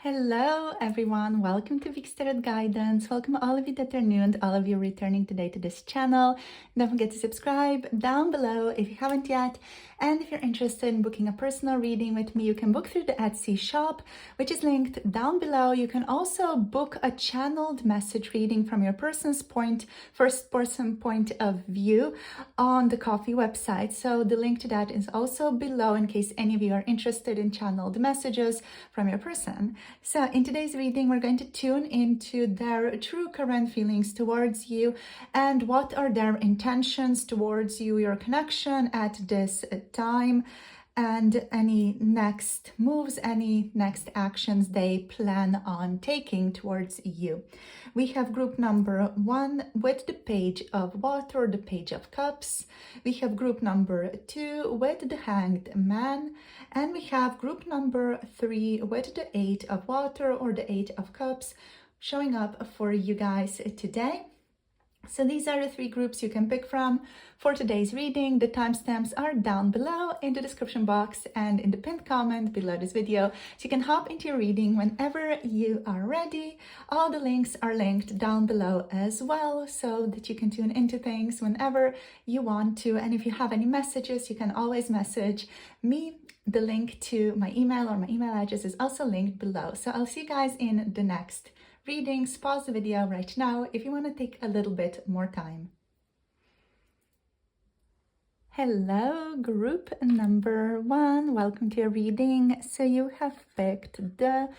Hello everyone, welcome to Week's Tarot Guidance. Welcome all of you that are new and all of you returning today to this channel. Don't forget to subscribe down below if you haven't yet. And if you're interested in booking a personal reading with me, you can book through the Etsy shop, which is linked down below. You can also book a channeled message reading from your first person point of view on the Ko-fi website. So the link to that is also below in case any of you are interested in channeled messages from your person. So in today's reading, we're going to tune into their true current feelings towards you and what are their intentions towards you, your connection at this time, and any next moves, any next actions they plan on taking towards you. We have group number 1 with the Page of Water, or the Page of Cups. We have group number 2 with the Hanged Man. And we have group number 3 with the 8 of Water, or the 8 of Cups, showing up for you guys today. So these are the 3 groups you can pick from for today's reading. The timestamps are down below in the description box and in the pinned comment below this video. So you can hop into your reading whenever you are ready. All the links are linked down below as well, so that you can tune into things whenever you want to. And if you have any messages, you can always message me. The link to my email or my email address is also linked below. So I'll see you guys in the next readings. Pause the video right now if you want to take a little bit more time. Hello, group number 1. Welcome to your reading. So you have picked the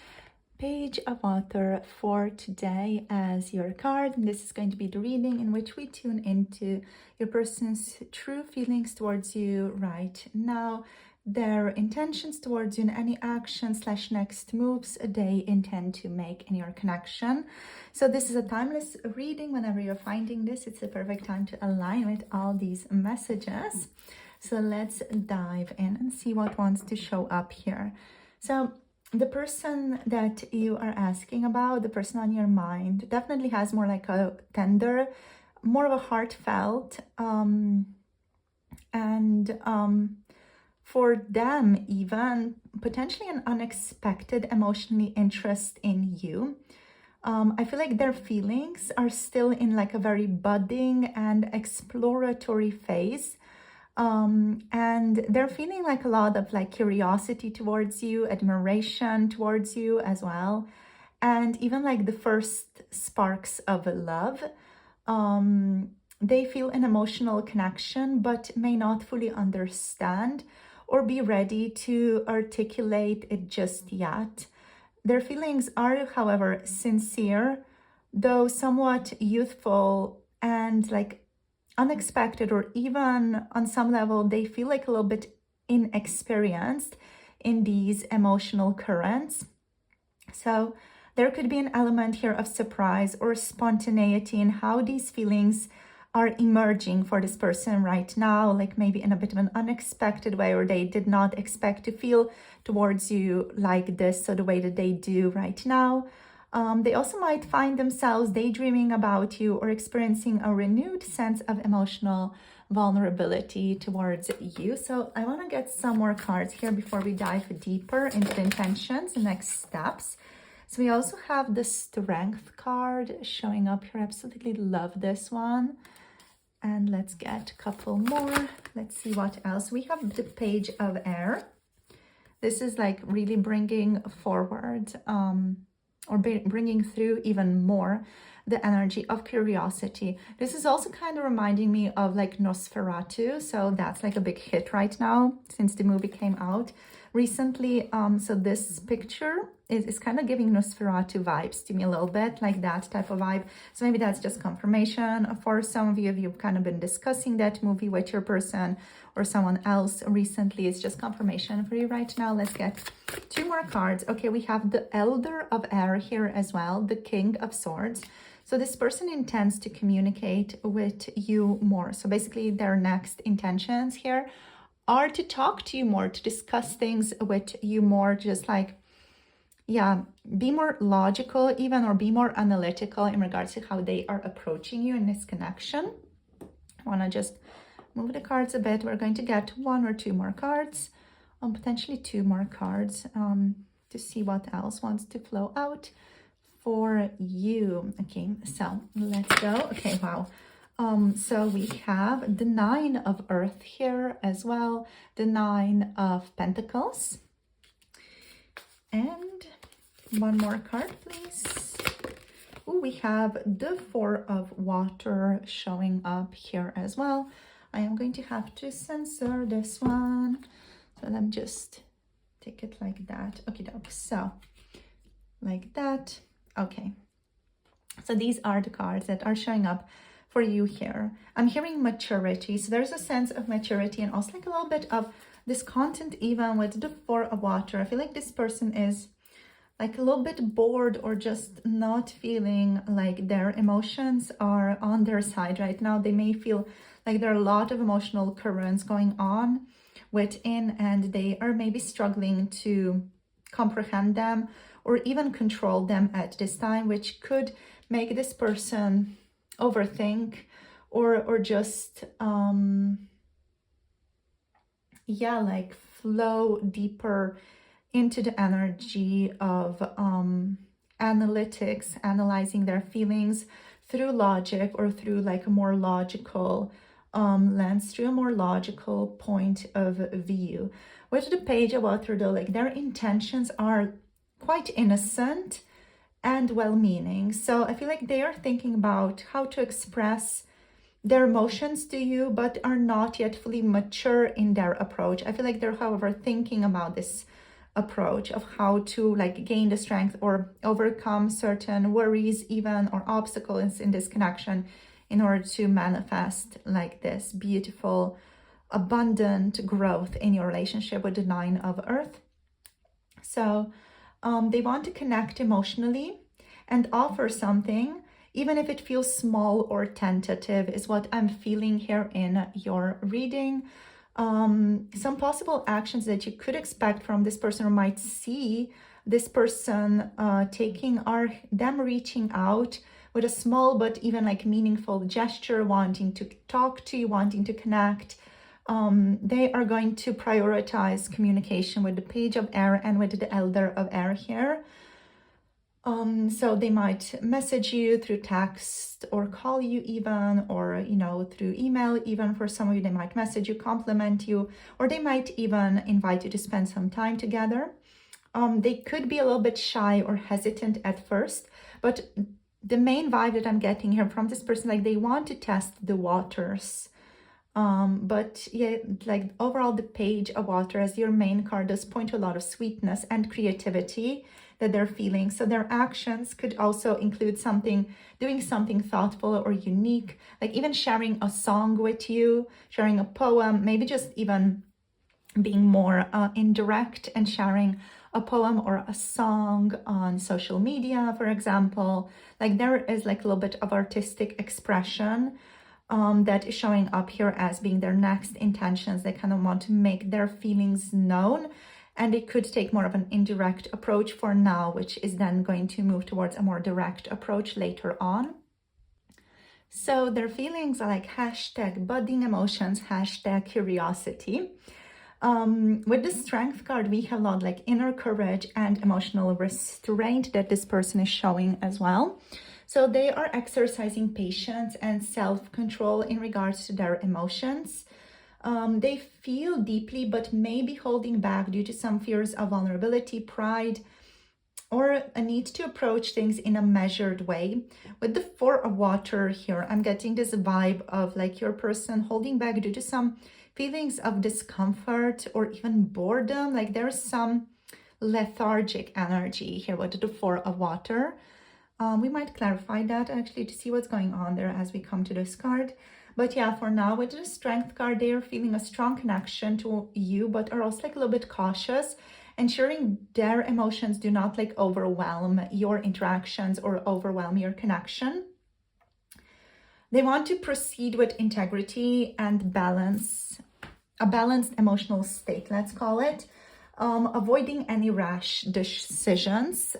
Page of Water for today as your card. And this is going to be the reading in which we tune into your person's true feelings towards you right now, their intentions towards you, and any action / next moves they intend to make in your connection. So this is a timeless reading. Whenever you're finding this, it's the perfect time to align with all these messages. So let's dive in and see what wants to show up here. So the person that you are asking about, the person on your mind, definitely has more like a tender, more of a heartfelt, for them, even potentially an unexpected emotionally interest in you. I feel like their feelings are still in like a very budding and exploratory phase. And they're feeling like a lot of like curiosity towards you, admiration towards you as well. And even like the first sparks of love. They feel an emotional connection, but may not fully understand or be ready to articulate it just yet. Their feelings are, however, sincere, though somewhat youthful and like unexpected, or even on some level, they feel like a little bit inexperienced in these emotional currents. So there could be an element here of surprise or spontaneity in how these feelings are emerging for this person right now, like maybe in a bit of an unexpected way, or they did not expect to feel towards you like this, so the way that they do right now. They also might find themselves daydreaming about you or experiencing a renewed sense of emotional vulnerability towards you. So I want to get some more cards here before we dive deeper into the intentions and next steps. So we also have the Strength card showing up here. Absolutely love this one. And let's get a couple more. Let's see what else. We have the Page of Air. This is like really bringing forward or bringing through even more the energy of curiosity. This is also kind of reminding me of like Nosferatu. So that's like a big hit right now since the movie came out recently. So this picture is kind of giving Nosferatu vibes to me a little bit, like that type of vibe. So maybe that's just confirmation for some of you. If you've kind of been discussing that movie with your person or someone else recently, it's just confirmation for you right now. Let's get 2 more cards. Okay, we have the Elder of Air here as well, the King of Swords. So this person intends to communicate with you more. So basically their next intentions here are to talk to you more, to discuss things with you more, just like, yeah, be more logical even, or be more analytical in regards to how they are approaching you in this connection. I want to just move the cards a bit. We're going to get 1 or 2 more cards, potentially 2 more cards. to see what else wants to flow out for you. Okay, so let's go. Okay, wow. So we have the Nine of Earth here as well, the Nine of Pentacles, and one more card, please. Ooh, we have the Four of Water showing up here as well. I am going to have to censor this one, so let me just take it like that. Okay, doke. So like that. Okay, so these are the cards that are showing up for you here. I'm hearing maturity, so there's a sense of maturity and also like a little bit of discontent even with the Four of Water. I feel like this person is like a little bit bored or just not feeling like their emotions are on their side right now. They may feel like there are a lot of emotional currents going on within, and they are maybe struggling to comprehend them or even control them at this time, which could make this person overthink or just yeah, like flow deeper into the energy of analytics, analyzing their feelings through logic or through like a more logical lens, through a more logical point of view. With the Page of Water though, like their intentions are quite innocent and well-meaning. So I feel like they are thinking about how to express their emotions to you, but are not yet fully mature in their approach. I feel like they're, however, thinking about this approach of how to like gain the strength or overcome certain worries even or obstacles in this connection in order to manifest like this beautiful abundant growth in your relationship with the Nine of Earth. So they want to connect emotionally and offer something, even if it feels small or tentative, is what I'm feeling here in your reading. Some possible actions that you could expect from this person or might see this person taking are them reaching out with a small but even like meaningful gesture, wanting to talk to you, wanting to connect. They are going to prioritize communication with the Page of Air and with the Elder of Air here. So they might message you through text or call you even, or, you know, through email. Even for some of you, they might message you, compliment you, or they might even invite you to spend some time together. They could be a little bit shy or hesitant at first, but the main vibe that I'm getting here from this person, like they want to test the waters. But yeah, like overall the Page of Water as your main card does point to a lot of sweetness and creativity that they're feeling. So their actions could also include doing something thoughtful or unique, like even sharing a song with you, sharing a poem, maybe just even being more indirect and sharing a poem or a song on social media, for example. Like there is like a little bit of artistic expression that is showing up here as being their next intentions. They kind of want to make their feelings known, and it could take more of an indirect approach for now, which is then going to move towards a more direct approach later on. So their feelings are like hashtag budding emotions, hashtag curiosity. With the Strength card, we have a lot like inner courage and emotional restraint that this person is showing as well. So they are exercising patience and self-control in regards to their emotions. They feel deeply, but may be holding back due to some fears of vulnerability, pride, or a need to approach things in a measured way. With the Four of Water here, I'm getting this vibe of like your person holding back due to some feelings of discomfort or even boredom. Like there's some lethargic energy here with the Four of Water. We might clarify that actually to see what's going on there as we come to this card. But yeah, for now, with the Strength card, they are feeling a strong connection to you, but are also like a little bit cautious, ensuring their emotions do not like overwhelm your interactions or overwhelm your connection. They want to proceed with integrity and balance, a balanced emotional state, let's call it, avoiding any rash decisions.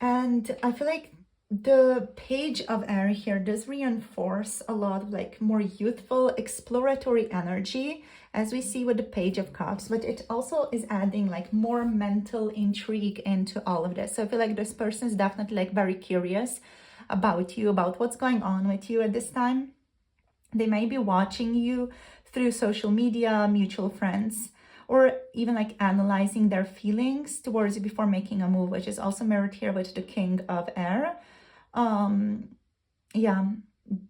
And I feel like The Page of Air here does reinforce a lot of like more youthful, exploratory energy, as we see with the Page of Cups, but it also is adding like more mental intrigue into all of this. So I feel like this person is definitely like very curious about you, about what's going on with you at this time. They may be watching you through social media, mutual friends, or even like analyzing their feelings towards you before making a move, which is also mirrored here with the King of Air. Yeah,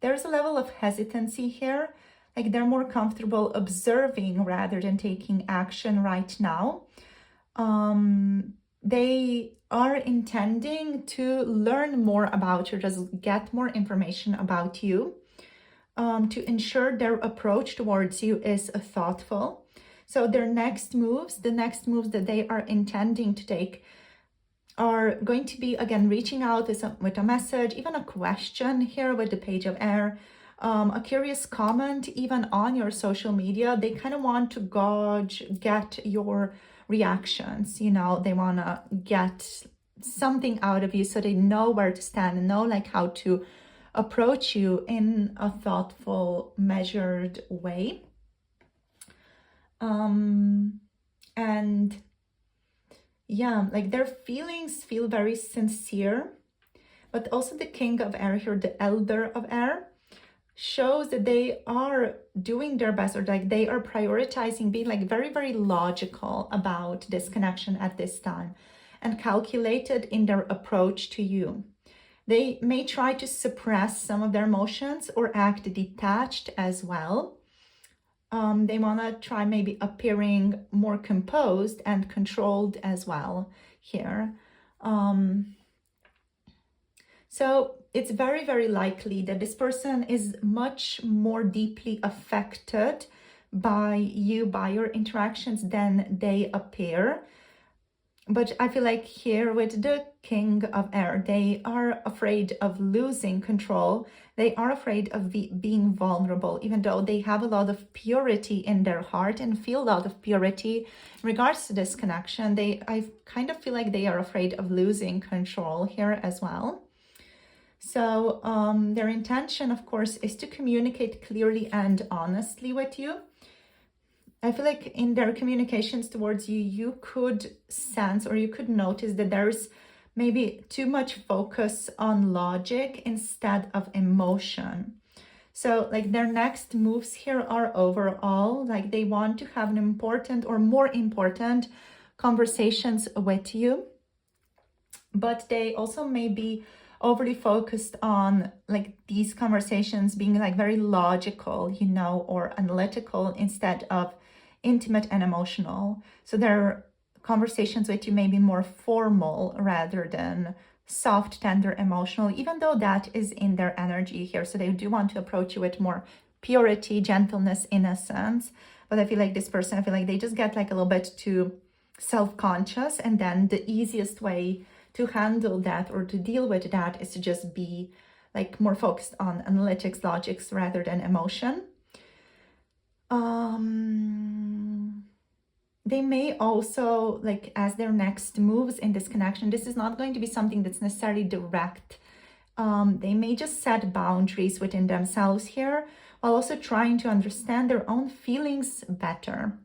there's a level of hesitancy here. Like they're more comfortable observing rather than taking action right now. They are intending to learn more about you, just get more information about you, to ensure their approach towards you is thoughtful. So their next moves, the next moves that they are intending to take, are going to be, again, reaching out with a message, even a question here with the Page of Air, a curious comment even on your social media. They kind of want to get your reactions, you know, they want to get something out of you so they know where to stand and know like how to approach you in a thoughtful, measured way. And yeah, like their feelings feel very sincere, but also the King of Air here, the Elder of Air, shows that they are doing their best, or like they are prioritizing being like very, very logical about this connection at this time and calculated in their approach to you. They may try to suppress some of their emotions or act detached as well. They want to try maybe appearing more composed and controlled as well here. So it's very, very likely that this person is much more deeply affected by you, by your interactions than they appear. But I feel like here with the King of Air, they are afraid of losing control. They are afraid of being vulnerable, even though they have a lot of purity in their heart and feel a lot of purity in regards to this connection. I kind of feel like they are afraid of losing control here as well. So their intention, of course, is to communicate clearly and honestly with you. I feel like in their communications towards you, you could sense or you could notice that there's maybe too much focus on logic instead of emotion. So like their next moves here are overall, like they want to have an important or more important conversations with you, but they also may be overly focused on like these conversations being like very logical, you know, or analytical instead of intimate and emotional. So their conversations with you may be more formal rather than soft, tender, emotional, even though that is in their energy here. So they do want to approach you with more purity, gentleness, innocence. But I feel like this person, I feel like they just get like a little bit too self-conscious, and then the easiest way to handle that or to deal with that is to just be like more focused on analytics, logics rather than emotion. They may also, like as their next moves in this connection, this is not going to be something that's necessarily direct. They may just set boundaries within themselves here while also trying to understand their own feelings better.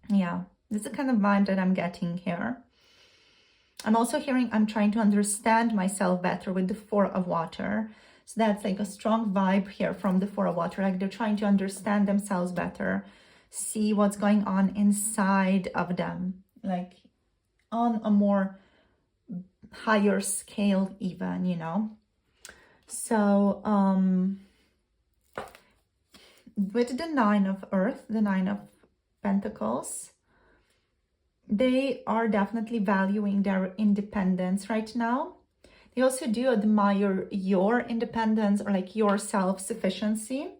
Yeah, this is the kind of vibe that I'm getting here. I'm also hearing I'm trying to understand myself better with the Four of Water. So that's like a strong vibe here from the Four of Water. Like they're trying to understand themselves better, see what's going on inside of them, like on a more higher scale even, you know. So with the Nine of Earth, the Nine of Pentacles, they are definitely valuing their independence right now. They also do admire your independence or like your self-sufficiency.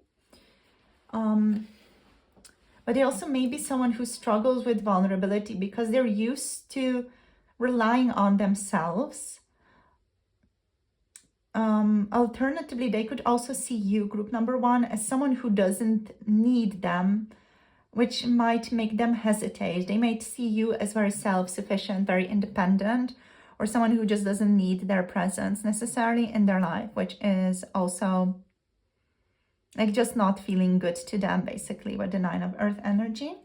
But they also may be someone who struggles with vulnerability because they're used to relying on themselves. Alternatively, they could also see you, group number one, as someone who doesn't need them, which might make them hesitate. They might see you as very self-sufficient, very independent, or someone who just doesn't need their presence necessarily in their life, which is also like just not feeling good to them, basically, with the Nine of Earth energy.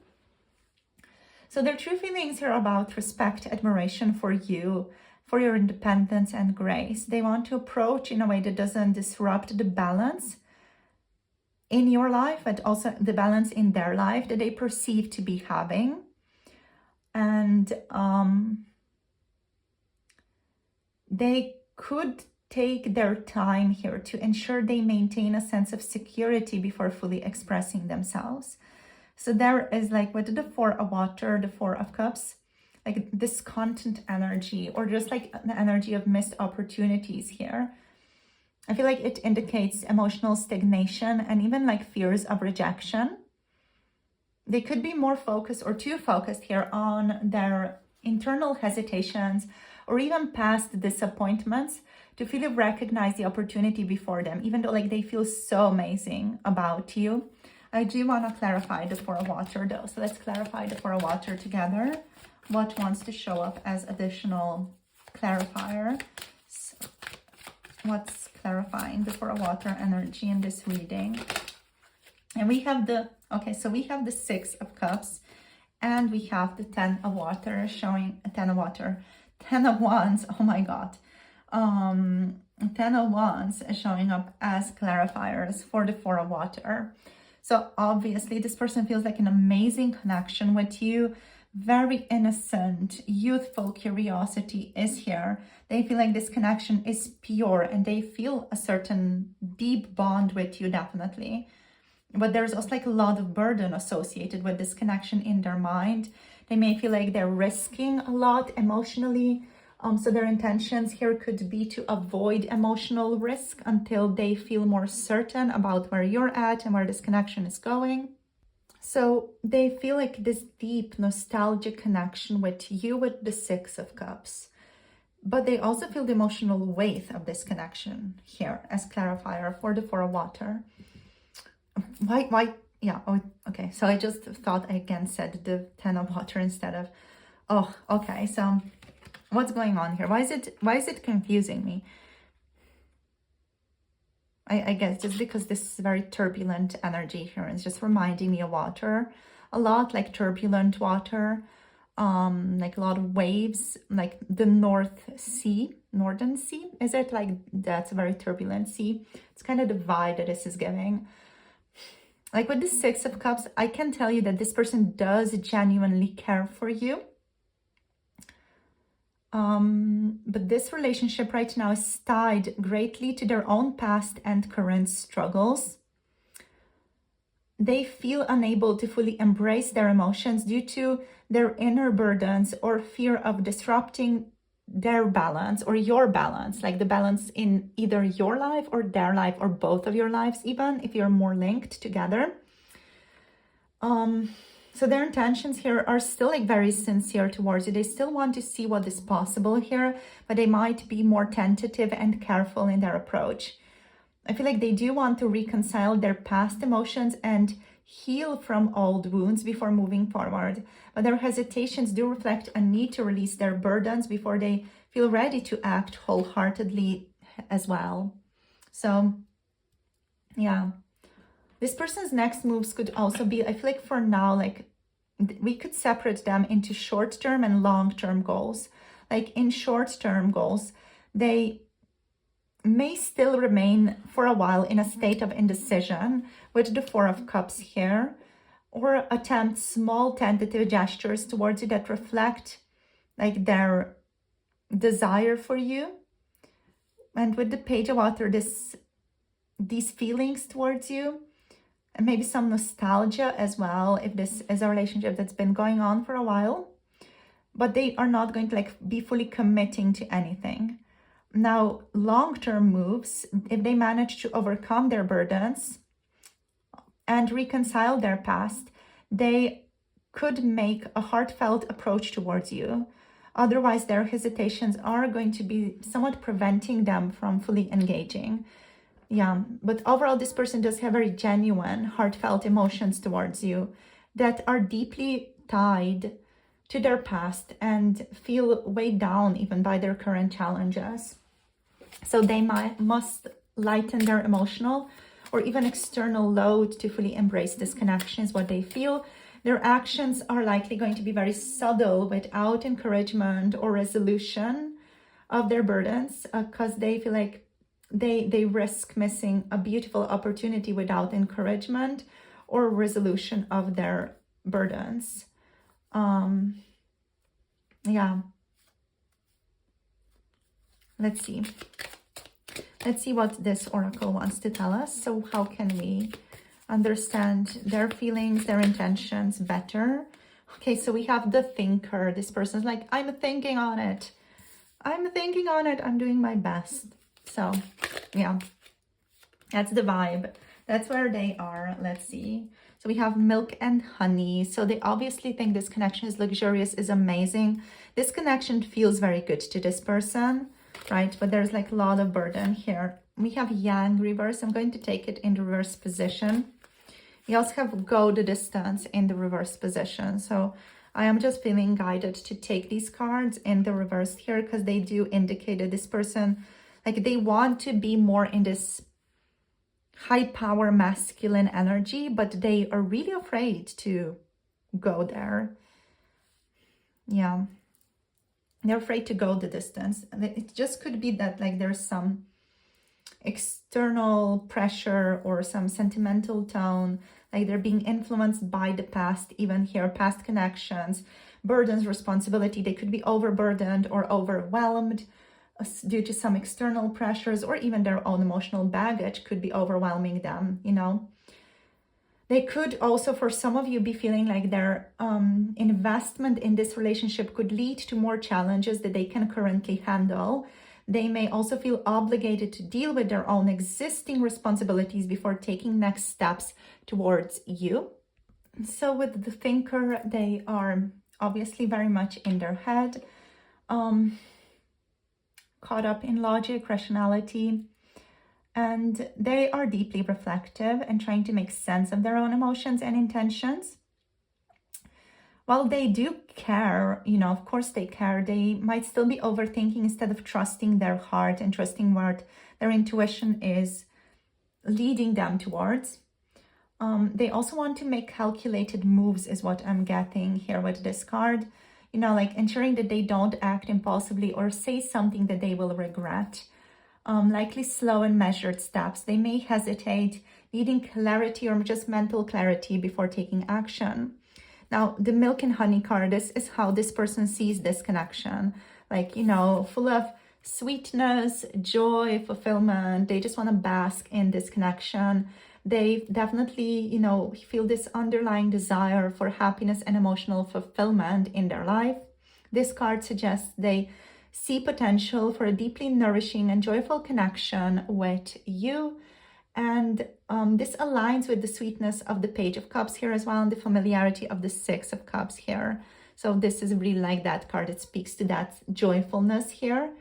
So their true feelings here are about respect, admiration for you, for your independence and grace. They want to approach in a way that doesn't disrupt the balance in your life, but also the balance in their life that they perceive to be having. And they could take their time here to ensure they maintain a sense of security before fully expressing themselves. So there is like with the Four of Water, the Four of Cups, like this content energy, or just like the energy of missed opportunities here. I feel like it indicates emotional stagnation and even like fears of rejection. They could be more focused or too focused here on their internal hesitations or even past disappointments to fully recognize the opportunity before them, even though like they feel so amazing about you. I do want to clarify the Four of Water though. So let's clarify the Four of Water together. What wants to show up as additional clarifier? So what's clarifying the Four of Water energy in this reading? And we have the, okay, so we have the Six of Cups and we have the Ten of Water showing, Ten of Water, Ten of Wands, oh my God. 10 of Wands is showing up as clarifiers for the Four of Water. So obviously this person feels like an amazing connection with you. Very innocent, youthful curiosity is here. They feel like this connection is pure and they feel a certain deep bond with you, definitely. But there's also like a lot of burden associated with this connection in their mind. They may feel like they're risking a lot emotionally. So their intentions here could be to avoid emotional risk until they feel more certain about where you're at and where this connection is going. So they feel like this deep nostalgic connection with you with the Six of Cups. But they also feel the emotional weight of this connection here as clarifier for the Four of Water. Why? Yeah, oh, okay. So I just thought I again said the Ten of Water instead of, oh, okay. So what's going on here? Why is it confusing me? I guess just because this is very turbulent energy here. It's just reminding me of water a lot, like turbulent water, like a lot of waves, like the Northern Sea. Is it like that's a very turbulent sea? It's kind of the vibe that this is giving. Like with the Six of Cups, I can tell you that this person does genuinely care for you. But this relationship right now is tied greatly to their own past and current struggles. They feel unable to fully embrace their emotions due to their inner burdens or fear of disrupting their balance or your balance, like the balance in either your life or their life or both of your lives, even if you're more linked together. So their intentions here are still like very sincere towards you. They still want to see what is possible here, but they might be more tentative and careful in their approach. I feel like they do want to reconcile their past emotions and heal from old wounds before moving forward. But their hesitations do reflect a need to release their burdens before they feel ready to act wholeheartedly as well. So, yeah. This person's next moves could also be, I feel like for now, like we could separate them into short-term and long-term goals. Like in short-term goals, they may still remain for a while in a state of indecision with the Four of Cups here, or attempt small tentative gestures towards you that reflect like their desire for you. And with the Page of Water, these feelings towards you, and maybe some nostalgia as well, if this is a relationship that's been going on for a while, but they are not going to like be fully committing to anything. Now, long-term moves, if they manage to overcome their burdens and reconcile their past, they could make a heartfelt approach towards you. Otherwise, their hesitations are going to be somewhat preventing them from fully engaging. Yeah, but overall, this person does have very genuine, heartfelt emotions towards you that are deeply tied to their past and feel weighed down even by their current challenges. So they must lighten their emotional or even external load to fully embrace this connection is what they feel. Their actions are likely going to be very subtle without encouragement or resolution of their burdens, because they feel like they risk missing a beautiful opportunity without encouragement or resolution of their burdens. Yeah. Let's see what this oracle wants to tell us. So how can we understand their feelings, their intentions better? Okay, so we have the thinker. This person's like, I'm thinking on it. I'm doing my best. So yeah, that's the vibe. That's where they are. Let's see. So we have milk and honey. So they obviously think this connection is luxurious, is amazing. This connection feels very good to this person, right? But there's like a lot of burden here. We have yang reverse. I'm going to take it in the reverse position. We also have go the distance in the reverse position. So I am just feeling guided to take these cards in the reverse here because they do indicate that this person, like they want to be more in this high power masculine energy, but they are really afraid to go there. Yeah. They're afraid to go the distance. It just could be that like there's some external pressure or some sentimental tone, like they're being influenced by the past, even here, past connections, burdens, responsibility. They could be overburdened or overwhelmed due to some external pressures, or even their own emotional baggage could be overwhelming them, you know. They could also, for some of you, be feeling like their investment in this relationship could lead to more challenges that they can currently handle. They may also feel obligated to deal with their own existing responsibilities before taking next steps towards you. So with the thinker, they are obviously very much in their head, caught up in logic, rationality, and they are deeply reflective and trying to make sense of their own emotions and intentions. While they do care, you know, of course they care, they might still be overthinking instead of trusting their heart and trusting what their intuition is leading them towards. They also want to make calculated moves is what I'm getting here with this card. You know, like ensuring that they don't act impulsively or say something that they will regret. Likely slow and measured steps. They may hesitate, needing clarity or just mental clarity before taking action. Now, the milk and honey card, this is how this person sees this connection. Like, you know, full of sweetness, joy, fulfillment. They just want to bask in this connection. They definitely, you know, feel this underlying desire for happiness and emotional fulfillment in their life. This card suggests they see potential for a deeply nourishing and joyful connection with you. And this aligns with the sweetness of the Page of Cups here as well, and the familiarity of the Six of Cups here. So this is really like that card. It speaks to that joyfulness here.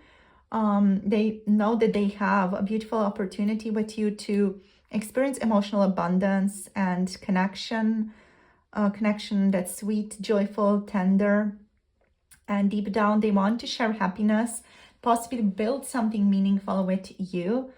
They know that they have a beautiful opportunity with you to experience emotional abundance and connection that's sweet, joyful, tender. And deep down, they want to share happiness, possibly build something meaningful with you.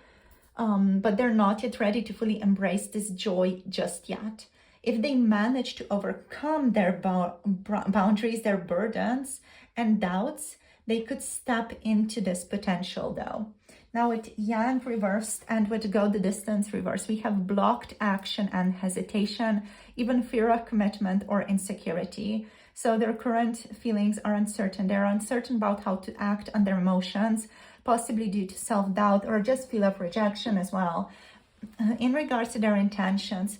But they're not yet ready to fully embrace this joy just yet. If they manage to overcome their boundaries, their burdens and doubts, they could step into this potential though. Now with Yang reversed and with Go the Distance reversed, we have blocked action and hesitation, even fear of commitment or insecurity. So their current feelings are uncertain. They're uncertain about how to act on their emotions, possibly due to self-doubt or just feel of rejection as well. In regards to their intentions,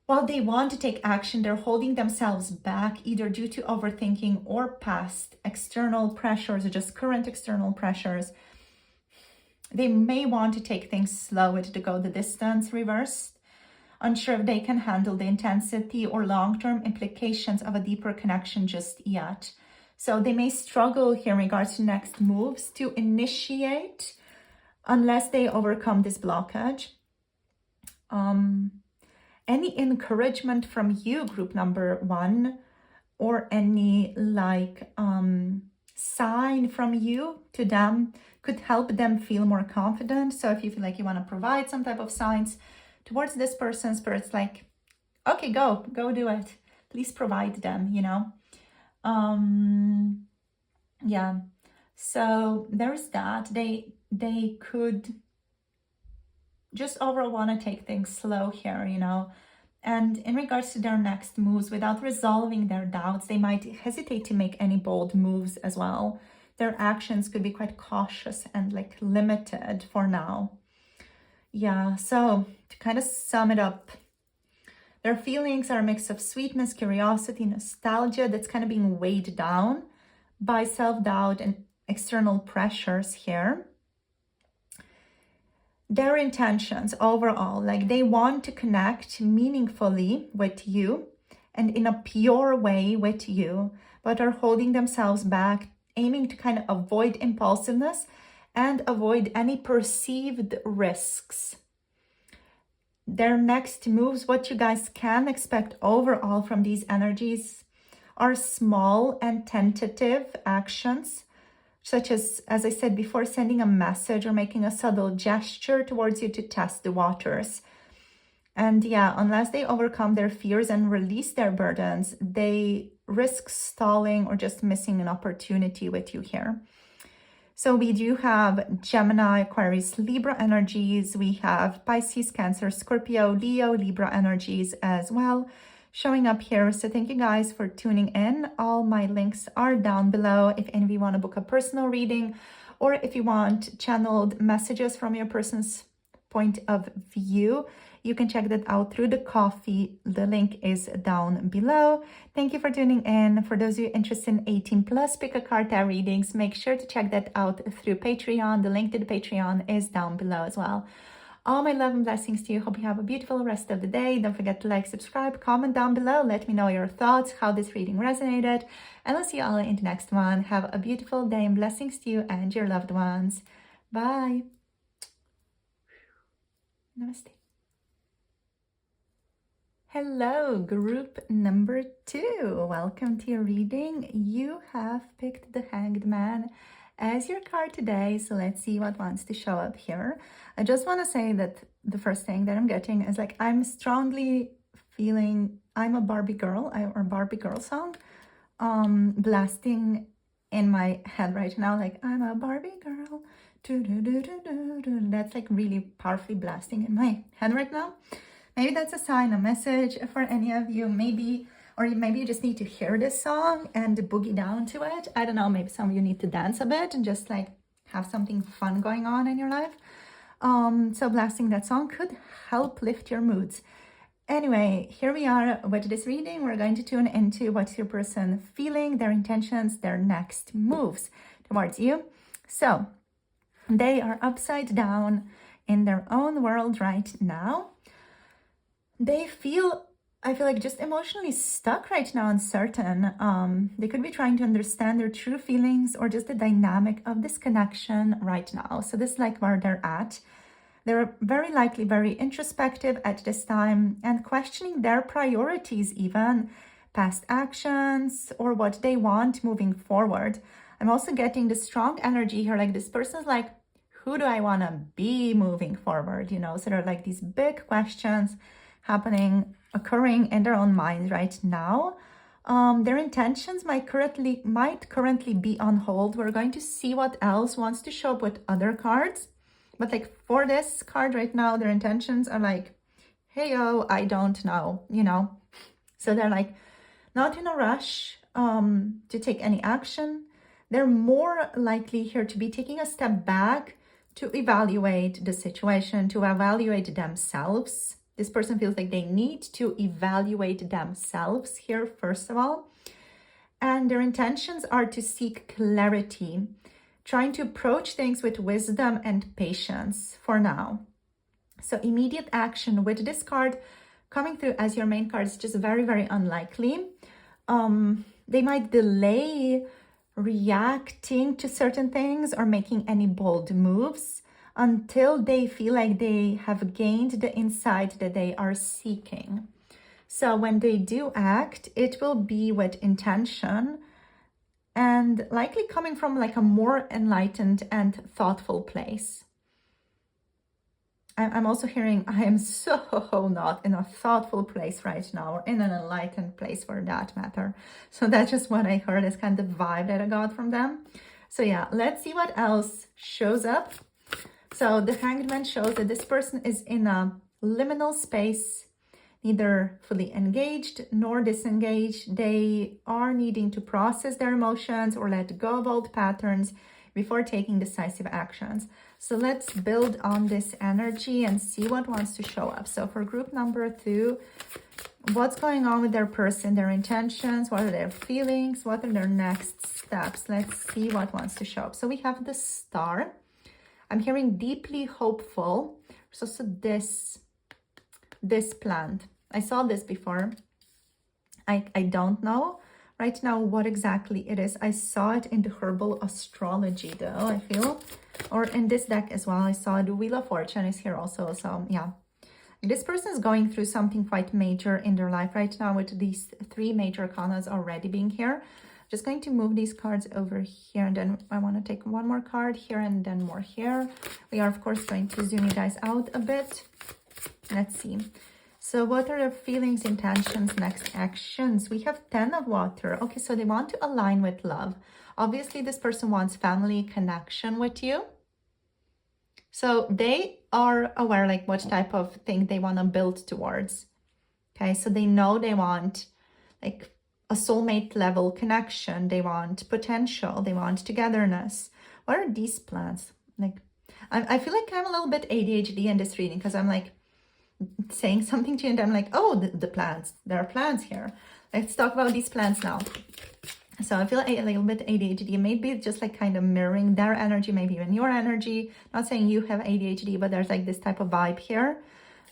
while they want to take action, they're holding themselves back either due to overthinking or past external pressures or just current external pressures. They may want to take things slow with the Go the Distance reversed, unsure if they can handle the intensity or long-term implications of a deeper connection just yet. So they may struggle here in regards to next moves to initiate unless they overcome this blockage. Any encouragement from you, group number one, or any like sign from you to them could help them feel more confident. So if you feel like you want to provide some type of signs towards this person, Spirit's like, okay, go do it. Please provide them, you know. Yeah, so there's that. They could just overall want to take things slow here, you know. And in regards to their next moves, without resolving their doubts, they might hesitate to make any bold moves as well. Their actions could be quite cautious and like limited for now. Yeah, so to kind of sum it up, their feelings are a mix of sweetness, curiosity, nostalgia that's kind of being weighed down by self-doubt and external pressures here. Their intentions overall, like they want to connect meaningfully with you and in a pure way with you, but are holding themselves back, aiming to kind of avoid impulsiveness and avoid any perceived risks. Their next moves, what you guys can expect overall from these energies, are small and tentative actions, such as I said before, sending a message or making a subtle gesture towards you to test the waters. And yeah, unless they overcome their fears and release their burdens, they risk stalling or just missing an opportunity with you here. So we do have Gemini, Aquarius, Libra energies. We have Pisces, Cancer, Scorpio, Leo, Libra energies as well showing up here. So thank you guys for tuning in. All my links are down below if any of you want to book a personal reading, or if you want channeled messages from your person's point of view, you can check that out through the coffee. The link is down below. Thank you for tuning in. For those of you interested in 18 plus pick a card tarot readings, make sure to check that out through Patreon. The link to the Patreon is down below as well. All my love and blessings to you. Hope you have a beautiful rest of the day. Don't forget to like, subscribe, comment down below. Let me know your thoughts, how this reading resonated. And I'll see you all in the next one. Have a beautiful day and blessings to you and your loved ones. Bye. Namaste. Hello, group number 2. Welcome to your reading. You have picked the Hanged Man as your card today, so let's see what wants to show up here. I just want to say that the first thing that I'm getting is like I'm strongly feeling I'm a Barbie girl or Barbie girl song blasting in my head right now, like I'm a Barbie girl. That's like really powerfully blasting in my head right now. Maybe that's a sign, a message for any of you, maybe, or maybe you just need to hear this song and boogie down to it. I don't know, maybe some of you need to dance a bit and just like have something fun going on in your life. So blasting that song could help lift your moods. Anyway, here we are with this reading. We're going to tune into what's your person feeling, their intentions, their next moves towards you. So they are upside down in their own world right now. I feel like just emotionally stuck right now, uncertain. They could be trying to understand their true feelings or just the dynamic of this connection right now. So this is like where they're at. They're very likely very introspective at this time and questioning their priorities, even past actions or what they want moving forward. I'm also getting the strong energy here, like this person's like, who do I want to be moving forward? You know, so there are like these big questions occurring in their own minds right now. Their intentions might currently be on hold. We're going to see what else wants to show up with other cards. But like for this card right now, their intentions are like, hey, yo, I don't know, you know. So they're like not in a rush to take any action. They're more likely here to be taking a step back to evaluate the situation, to evaluate themselves. This person feels like they need to evaluate themselves here, first of all. And their intentions are to seek clarity, trying to approach things with wisdom and patience for now. So immediate action with this card coming through as your main card is just very, very unlikely. They might delay reacting to certain things or making any bold moves until they feel like they have gained the insight that they are seeking. So when they do act, it will be with intention and likely coming from like a more enlightened and thoughtful place. I'm also hearing I am so not in a thoughtful place right now, or in an enlightened place for that matter. So that's just what I heard, is kind of vibe that I got from them. So yeah, let's see what else shows up. So the Hanged Man shows that this person is in a liminal space, neither fully engaged nor disengaged. They are needing to process their emotions or let go of old patterns before taking decisive actions. So let's build on this energy and see what wants to show up. So for group number 2, what's going on with their person, their intentions, what are their feelings, what are their next steps? Let's see what wants to show up. So we have the Star. I'm hearing deeply hopeful. So this plant, I saw this before. I don't know right now what exactly it is. I saw it in the herbal astrology though, I feel, or in this deck as well. I saw the Wheel of Fortune is here also. So yeah, this person is going through something quite major in their life right now, with these 3 major arcanas already being here. Just going to move these cards over here, and then I want to take one more card here and then more here. We are of course going to zoom you guys out a bit. Let's see. So what are their feelings, intentions, next actions? We have 10 of water. Okay, so they want to align with love. Obviously, this person wants family connection with you. So they are aware like what type of thing they want to build towards. Okay, so they know they want like a soulmate level connection. They want potential. They want togetherness. What are these plans? Like, I feel like I'm a little bit ADHD in this reading, because I'm like saying something to you and I'm like, oh, the plants, there are plants here. Let's talk about these plants now. So I feel a little bit ADHD, maybe just like kind of mirroring their energy, maybe even your energy. Not saying you have ADHD, but there's like this type of vibe here,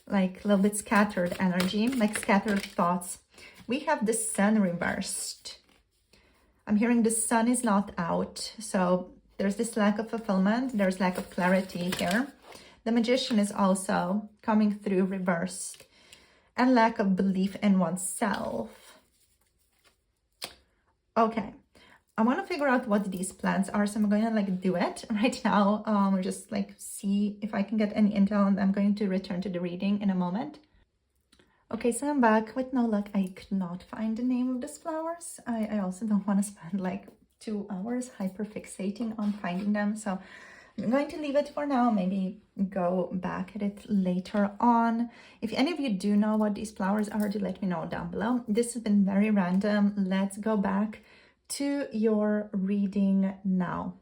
like a little bit scattered energy, like scattered thoughts. We have the Sun reversed. I'm hearing the sun is not out. So there's this lack of fulfillment. There's lack of clarity here. The Magician is also coming through reversed, and lack of belief in oneself. Okay, I want to figure out what these plans are, so I'm going to like do it right now, or just like see if I can get any intel, and I'm going to return to the reading in a moment. Okay, so I'm back. With no luck, I could not find the name of these flowers. I also don't want to spend like 2 hours hyperfixating on finding them, so I'm going to leave it for now, maybe go back at it later on. If any of you do know what these flowers are, do let me know down below. This has been very random. Let's go back to your reading now.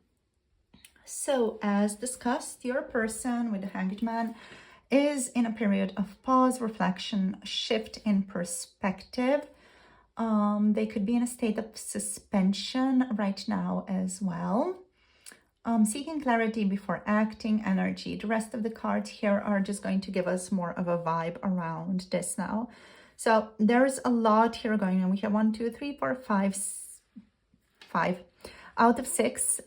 So as discussed, your person with the Hanged Man is in a period of pause, reflection, shift in perspective. They could be in a state of suspension right now as well. Seeking clarity before acting energy. The rest of the cards here are just going to give us more of a vibe around this now. So there's a lot here going on. We have 1, 2, 3, 4, 5 out of 6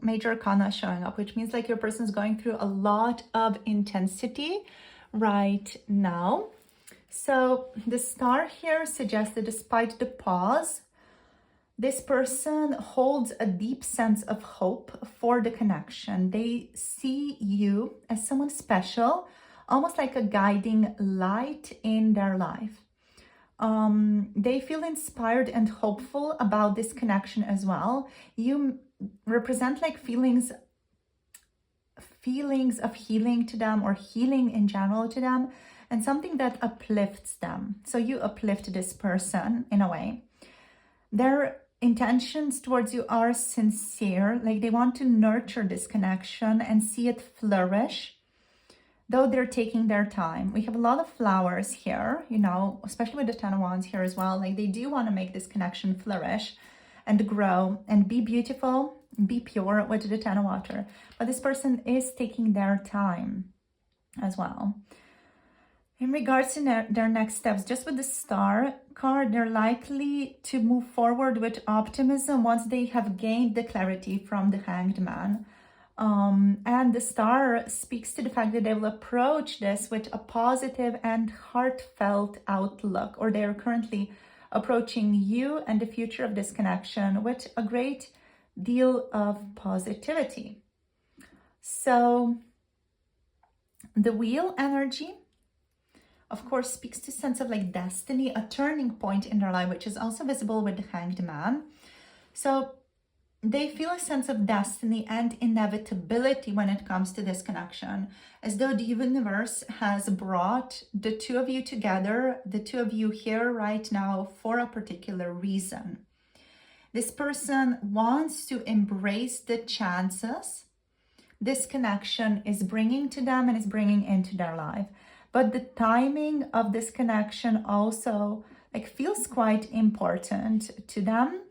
major arcana showing up, which means like your person is going through a lot of intensity right now. So the Star here suggests that despite the pause, this person holds a deep sense of hope for the connection. They see you as someone special, almost like a guiding light in their life. They feel inspired and hopeful about this connection as well. You represent like feelings of healing to them, or healing in general to them, and something that uplifts them. So you uplift this person in a way. Their intentions towards you are sincere, like they want to nurture this connection and see it flourish, though they're taking their time. We have a lot of flowers here, you know, especially with the Ten of Wands here as well. Like they do want to make this connection flourish and grow and be beautiful, be pure with the Ten of Water. But this person is taking their time as well. In regards to their next steps, just with the Star card, they're likely to move forward with optimism once they have gained the clarity from the Hanged Man. And the star speaks to the fact that they will approach this with a positive and heartfelt outlook, or they are currently approaching you and the future of this connection with a great deal of positivity. So the wheel energy, of course, speaks to sense of like destiny, a turning point in their life, which is also visible with the Hanged Man. So they feel a sense of destiny and inevitability when it comes to this connection, as though the universe has brought the two of you together, the two of you here right now for a particular reason. This person wants to embrace the chances this connection is bringing to them and is bringing into their life. But the timing of this connection also like feels quite important to them.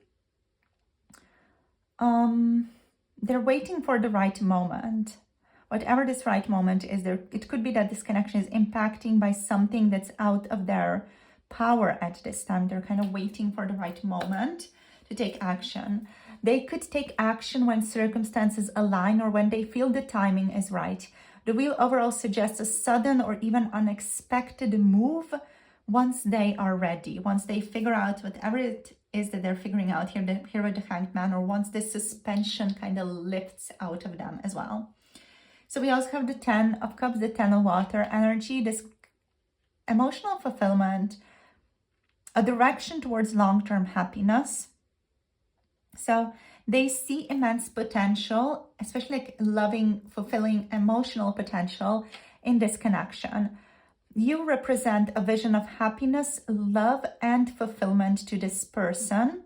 They're waiting for the right moment. Whatever this right moment is, it could be that this connection is impacting by something that's out of their power at this time. They're kind of waiting for the right moment to take action. They could take action when circumstances align or when they feel the timing is right. The wheel overall suggests a sudden or even unexpected move once they are ready, once they figure out whatever it is that they're figuring out here with the Hanged Man, or once this suspension kind of lifts out of them as well. So we also have the 10 of Cups, the 10 of Water energy, this emotional fulfillment, a direction towards long-term happiness. So they see immense potential, especially like loving, fulfilling, emotional potential in this connection. You represent a vision of happiness, love, and fulfillment to this person.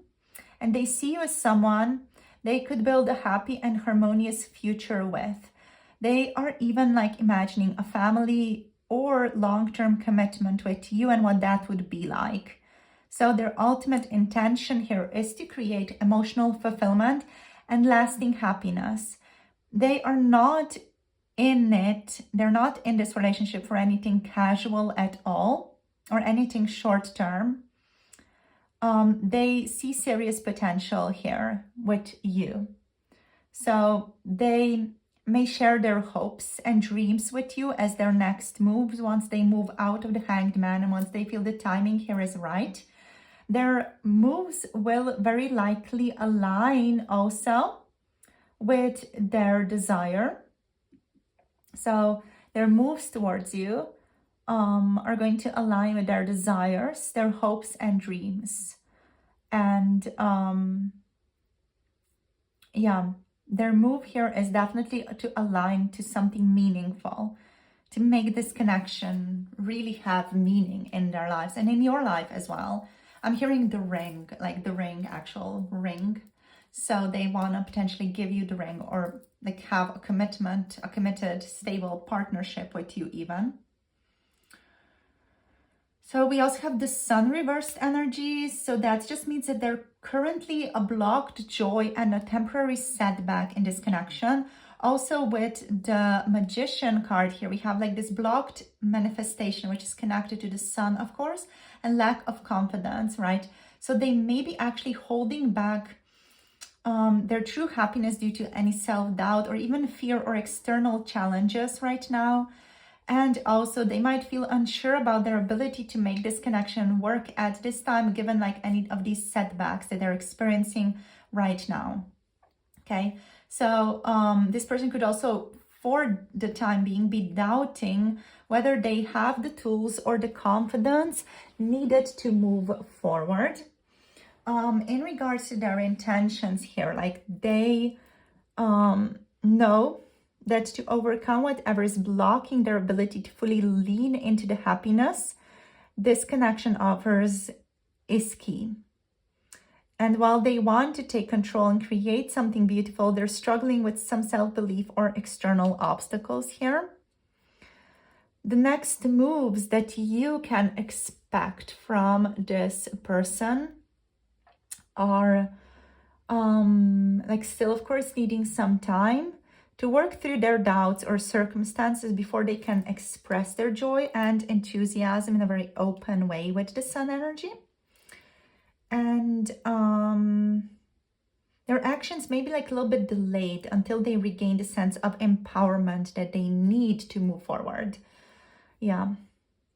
And they see you as someone they could build a happy and harmonious future with. They are even like imagining a family or long-term commitment with you and what that would be like. So their ultimate intention here is to create emotional fulfillment and lasting happiness. They are not in it, they're not in this relationship for anything casual at all or anything short term. They see serious potential here with you. So they may share their hopes and dreams with you as their next moves once they move out of the Hanged Man and once they feel the timing here is right. Their moves will very likely align also with their desire. So their moves towards you are going to align with their desires, their hopes and dreams. And their move here is definitely to align to something meaningful, to make this connection really have meaning in their lives and in your life as well. I'm hearing the ring, like the ring, actual ring. So they want to potentially give you the ring or like have a commitment, a committed, stable partnership with you even. So we also have the Sun reversed energies. So that just means that they're currently a blocked joy and a temporary setback in this connection. Also with the Magician card here, we have like this blocked manifestation, which is connected to the Sun, of course, and lack of confidence, right? So they may be actually holding back their true happiness due to any self-doubt or even fear or external challenges right now. And also they might feel unsure about their ability to make this connection work at this time, given like any of these setbacks that they're experiencing right now. Okay, so this person could also, for the time being, be doubting whether they have the tools or the confidence needed to move forward. In regards to their intentions here, like they know that to overcome whatever is blocking their ability to fully lean into the happiness this connection offers is key. And while they want to take control and create something beautiful, they're struggling with some self-belief or external obstacles here. The next moves that you can expect from this person are like still, of course, needing some time to work through their doubts or circumstances before they can express their joy and enthusiasm in a very open way with the Sun energy. And Their actions may be like a little bit delayed until they regain the sense of empowerment that they need to move forward. Yeah.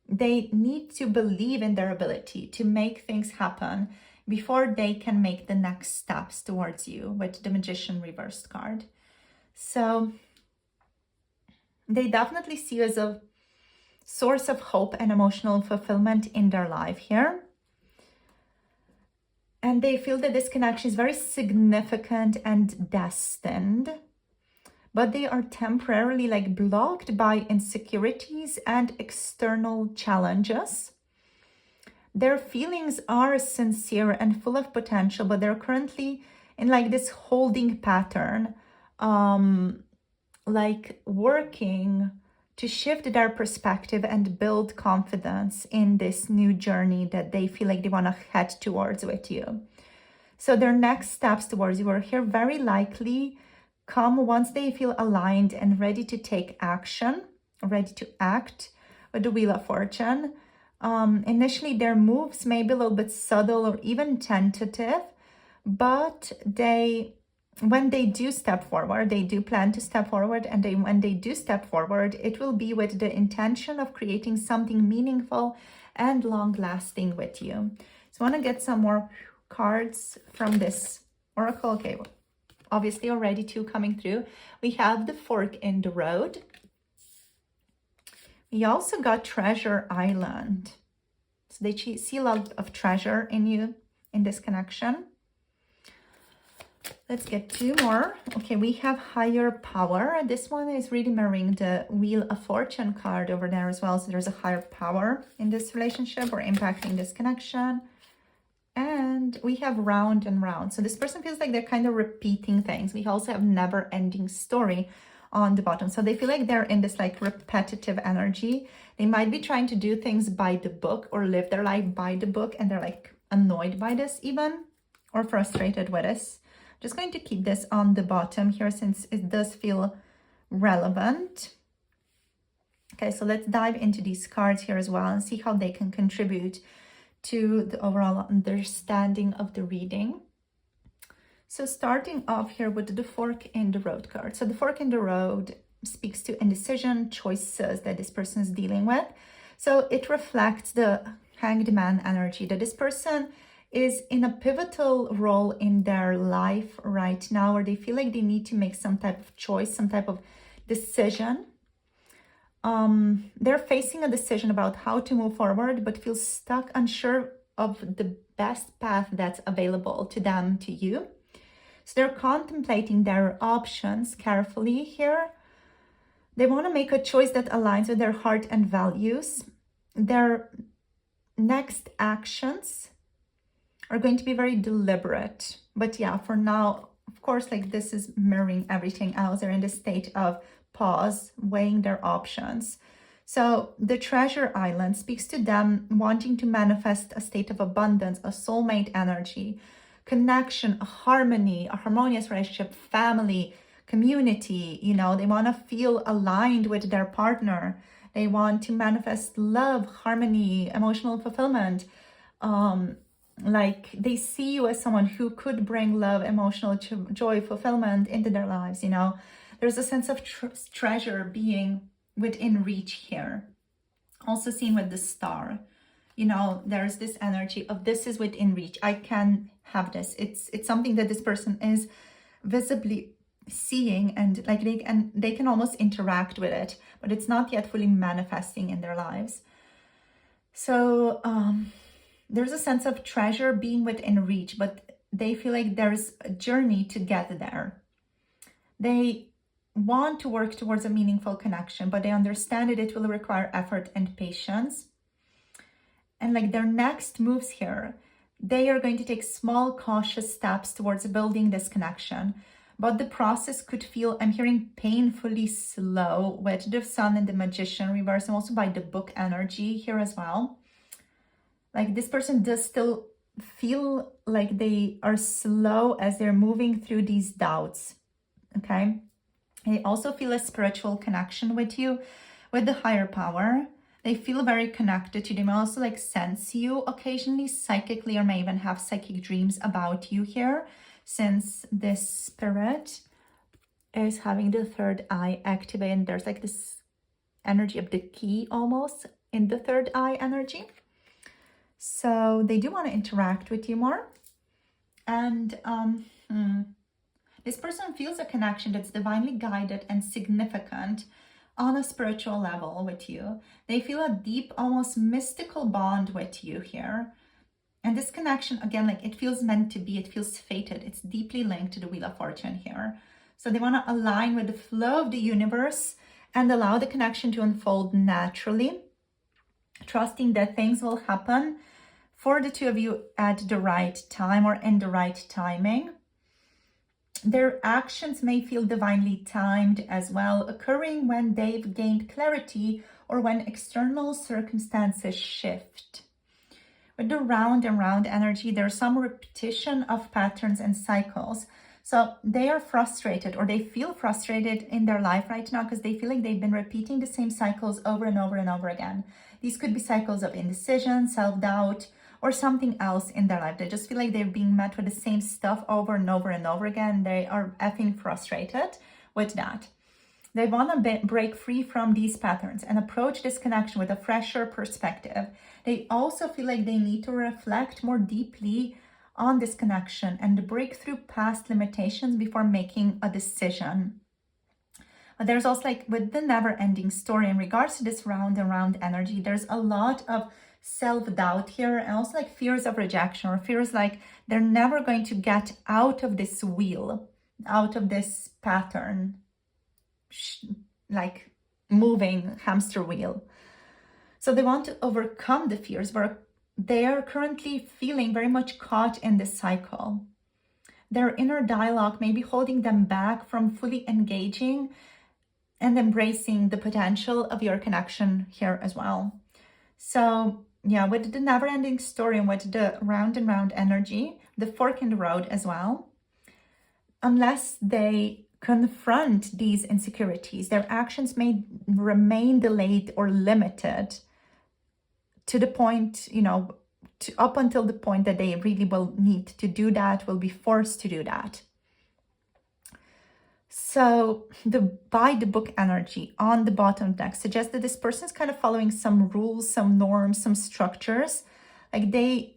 They need to believe in their ability to make things happen before they can make the next steps towards you with the Magician reversed card. So they definitely see you as a source of hope and emotional fulfillment in their life here. And they feel that this connection is very significant and destined, but they are temporarily like blocked by insecurities and external challenges. Their feelings are sincere and full of potential, but they're currently in like this holding pattern, like working to shift their perspective and build confidence in this new journey that they feel like they want to head towards with you. So their next steps towards you are here very likely come once they feel aligned and ready to take action, ready to act with the Wheel of Fortune. Initially, their moves may be a little bit subtle or even tentative, but when they do step forward, they do plan to step forward, and when they do step forward, it will be with the intention of creating something meaningful and long-lasting with you. So I want to get some more cards from this oracle. Okay, well, obviously already two coming through. We have the Fork in the Road. We also got Treasure Island. So they see a lot of treasure in you in this connection. Let's get two more. Okay, we have Higher Power. This one is really mirroring the Wheel of Fortune card over there as well. So there's a higher power in this relationship or impacting this connection. And we have Round and Round. So this person feels like they're kind of repeating things. We also have Never Ending Story on the bottom. So they feel like they're in this like repetitive energy. They might be trying to do things by the book or live their life by the book, and they're like annoyed by this even, or frustrated with this. I'm just going to keep this on the bottom here since it does feel relevant. Okay, so let's dive into these cards here as well and see how they can contribute to the overall understanding of the reading. So starting off here with the Fork in the Road card. So the Fork in the Road speaks to indecision, choices that this person is dealing with. So it reflects the Hanged Man energy, that this person is in a pivotal role in their life right now, where they feel like they need to make some type of choice, some type of decision. They're facing a decision about how to move forward, but feel stuck, unsure of the best path that's available to them, to you. So they're contemplating their options carefully here. They want to make a choice that aligns with their heart and values. Their next actions are going to be very deliberate. But yeah, for now, of course, like this is mirroring everything else. They're in the state of pause, weighing their options. So the Treasure Island speaks to them wanting to manifest a state of abundance, a soulmate energy, connection, a harmony, a harmonious relationship, family, community. You know, they want to feel aligned with their partner. They want to manifest love, harmony, emotional fulfillment. Like they see you as someone who could bring love, emotional joy, fulfillment into their lives. You know, there's a sense of treasure being within reach here. Also seen with the Star. You know, there's this energy of this is within reach. I can have this. It's something that this person is visibly seeing, and like they can almost interact with it, but it's not yet fully manifesting in their lives. So there's a sense of treasure being within reach, but they feel like there's a journey to get there. They want to work towards a meaningful connection, but they understand that it will require effort and patience. And like their next moves here, they are going to take small, cautious steps towards building this connection. But the process could feel, I'm hearing, painfully slow with the Sun and the Magician reverse, and also by the Book energy here as well. Like this person does still feel like they are slow as they're moving through these doubts, okay? They also feel a spiritual connection with you, with the higher power. They feel very connected to you. They may also like sense you occasionally psychically, or may even have psychic dreams about you here. since this spirit is having the third eye activated. There's like this energy of the key almost in the third eye energy. So they do want to interact with you more. And this person feels a connection that's divinely guided and significant on a spiritual level with you. They feel a deep, almost mystical bond with you here. And this connection, again, like it feels meant to be, it feels fated. It's deeply linked to the Wheel of Fortune here. So they want to align with the flow of the universe and allow the connection to unfold naturally, trusting that things will happen for the two of you at the right time or in the right timing. Their actions may feel divinely timed as well, occurring when they've gained clarity or when external circumstances shift. With the round and round energy, there's some repetition of patterns and cycles. So they are frustrated, or they feel frustrated in their life right now because they feel like they've been repeating the same cycles over and over and over again. These could be cycles of indecision, self-doubt, or something else in their life. They just feel like they're being met with the same stuff over and over and over again. They are effing frustrated with that. They want to break free from these patterns and approach this connection with a fresher perspective. They also feel like they need to reflect more deeply on this connection and break through past limitations before making a decision. But there's also, like, with the never-ending story in regards to this round and round energy, there's a lot of self-doubt here, and also like fears of rejection, or fears like they're never going to get out of this wheel, out of this pattern, like moving hamster wheel. So they want to overcome the fears, but they are currently feeling very much caught in this cycle. Their inner dialogue may be holding them back from fully engaging and embracing the potential of your connection here as well. So yeah, with the never-ending story and with the round and round energy, the fork in the road as well, unless they confront these insecurities, their actions may remain delayed or limited to the point, up until the point that they really will need to do that, will be forced to do that. So the by the book energy on the bottom deck suggests that this person is kind of following some rules, some norms, some structures. Like they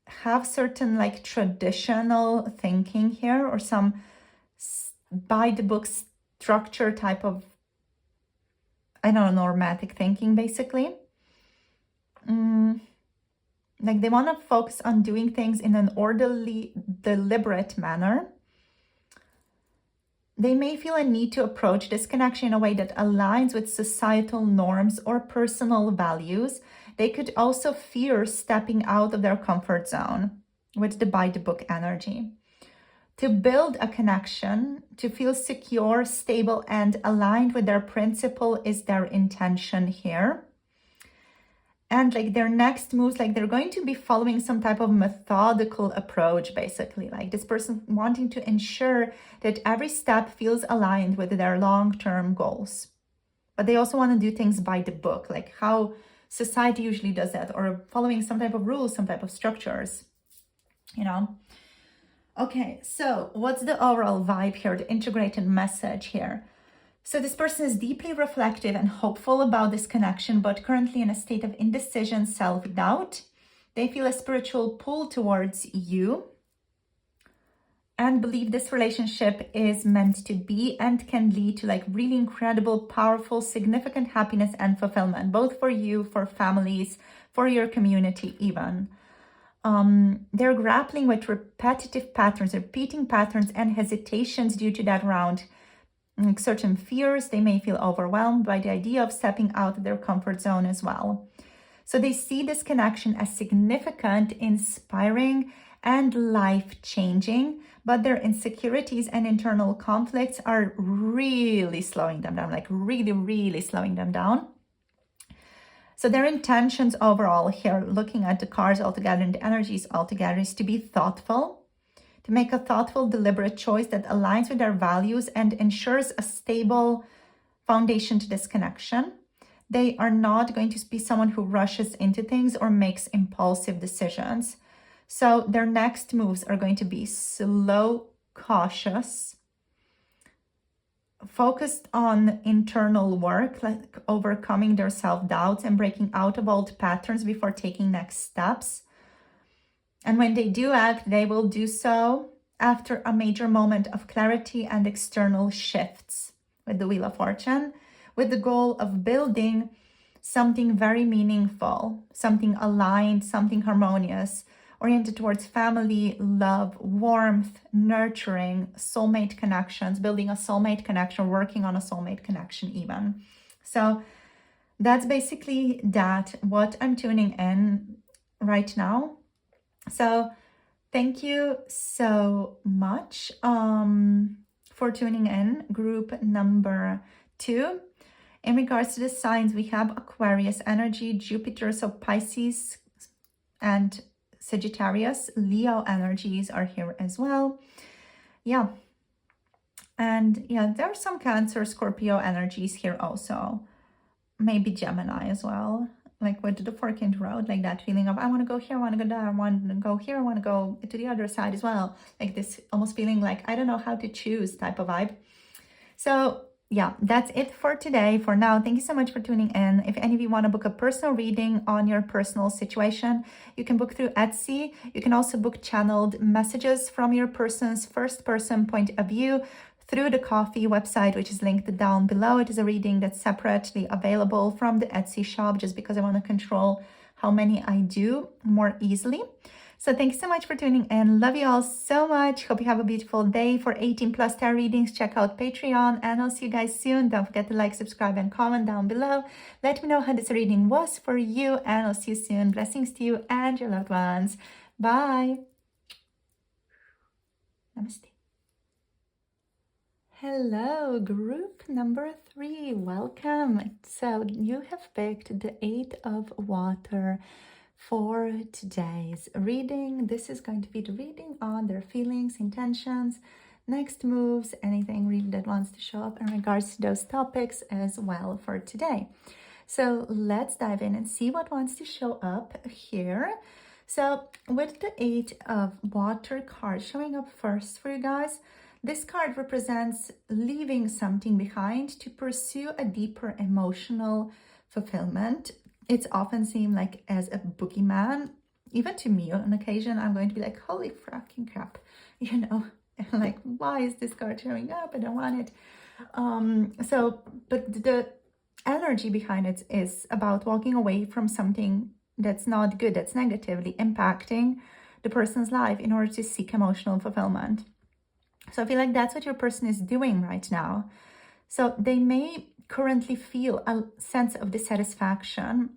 have certain like traditional thinking here, or some by the book structure type of, normatic thinking basically. Like they want to focus on doing things in an orderly, deliberate manner. They may feel a need to approach this connection in a way that aligns with societal norms or personal values. They could also fear stepping out of their comfort zone with the by the book energy. To build a connection, to feel secure, stable, and aligned with their principle is their intention here. And like their next moves, like they're going to be following some type of methodical approach, basically. Like this person wanting to ensure that every step feels aligned with their long-term goals. But they also want to do things by the book, like how society usually does that, or following some type of rules, some type of structures, Okay, so what's the overall vibe here, the integrated message here? So this person is deeply reflective and hopeful about this connection, but currently in a state of indecision, self-doubt. They feel a spiritual pull towards you and believe this relationship is meant to be and can lead to like really incredible, powerful, significant happiness and fulfillment, both for you, for families, for your community even. They're grappling with repetitive patterns, repeating patterns and hesitations due to that round. Like certain fears, they may feel overwhelmed by the idea of stepping out of their comfort zone as well. So they see this connection as significant, inspiring, and life-changing, but their insecurities and internal conflicts are really slowing them down, like really, really slowing them down. So their intentions overall here, looking at the cards altogether and the energies altogether, is to be thoughtful, to make a thoughtful, deliberate choice that aligns with their values and ensures a stable foundation to this connection. They are not going to be someone who rushes into things or makes impulsive decisions. So their next moves are going to be slow, cautious, focused on internal work, like overcoming their self-doubts and breaking out of old patterns before taking next steps. And when they do act, they will do so after a major moment of clarity and external shifts with the Wheel of Fortune, with the goal of building something very meaningful, something aligned, something harmonious, oriented towards family, love, warmth, nurturing, soulmate connections, building a soulmate connection, working on a soulmate connection even. So that's basically what I'm tuning in right now. So thank you so much for tuning in, group number 2. In regards to the signs, we have Aquarius energy, Jupiter, so Pisces and Sagittarius. Leo energies are here as well. Yeah. And yeah, there are some Cancer, Scorpio energies here also. Maybe Gemini as well. Like with the fork in the road, like that feeling of I want to go here, I want to go there, I want to go here, I want to go to the other side as well. Like this almost feeling like I don't know how to choose type of vibe. So yeah, that's it for today. For now, thank you so much for tuning in. If any of you want to book a personal reading on your personal situation, you can book through Etsy. You can also book channeled messages from your person's first person point of view through the Coffee website, which is linked down below. It is a reading that's separately available from the Etsy shop, just because I want to control how many I do more easily. So thank you so much for tuning in. Love you all so much. Hope you have a beautiful day. For 18+ tarot readings, check out Patreon, and I'll see you guys soon. Don't forget to like, subscribe, and comment down below. Let me know how this reading was for you, and I'll see you soon. Blessings to you and your loved ones. Bye. Namaste. Hello, group number 3. Welcome. So you have picked the 8 of Water for today's reading. This is going to be the reading on their feelings, intentions, next moves, anything really that wants to show up in regards to those topics as well for today. So let's dive in and see what wants to show up here. So with the 8 of Water card showing up first for you guys, this card represents leaving something behind to pursue a deeper emotional fulfillment. It's often seen like as a boogeyman. Even to me on occasion, I'm going to be like, holy fucking crap, you know, like, why is this card showing up? I don't want it. But the energy behind it is about walking away from something that's not good, that's negatively impacting the person's life in order to seek emotional fulfillment. So I feel like that's what your person is doing right now. So they may currently feel a sense of dissatisfaction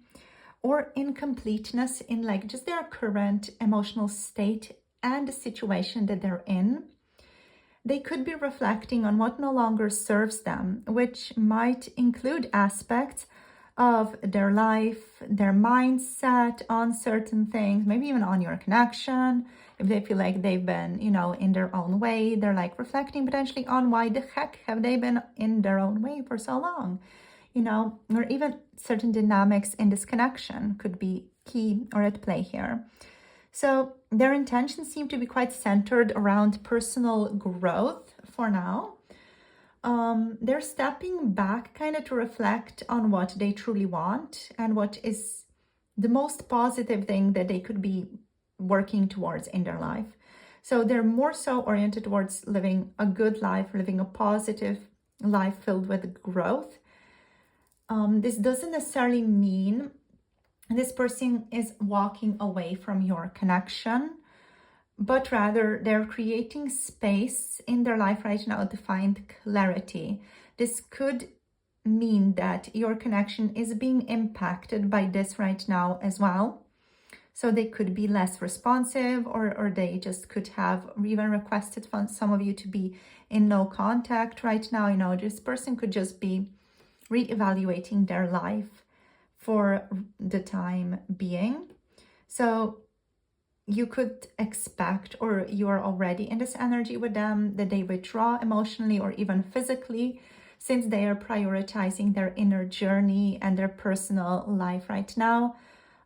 or incompleteness in like just their current emotional state and the situation that they're in. They could be reflecting on what no longer serves them, which might include aspects of their life, their mindset on certain things, maybe even on your connection. If they feel like they've been, you know, in their own way, they're like reflecting potentially on why the heck have they been in their own way for so long, you know, or even certain dynamics in this connection could be key or at play here. So their intentions seem to be quite centered around personal growth for now. They're stepping back kind of to reflect on what they truly want and what is the most positive thing that they could be working towards in their life. So they're more so oriented towards living a good life, living a positive life filled with growth. This doesn't necessarily mean this person is walking away from your connection, but rather they're creating space in their life right now to find clarity. This could mean that your connection is being impacted by this right now as well. So they could be less responsive, or they just could have even requested from some of you to be in no contact right now. You know, this person could just be reevaluating their life for the time being. So you could expect, or you are already in this energy with them, that they withdraw emotionally or even physically, since they are prioritizing their inner journey and their personal life right now.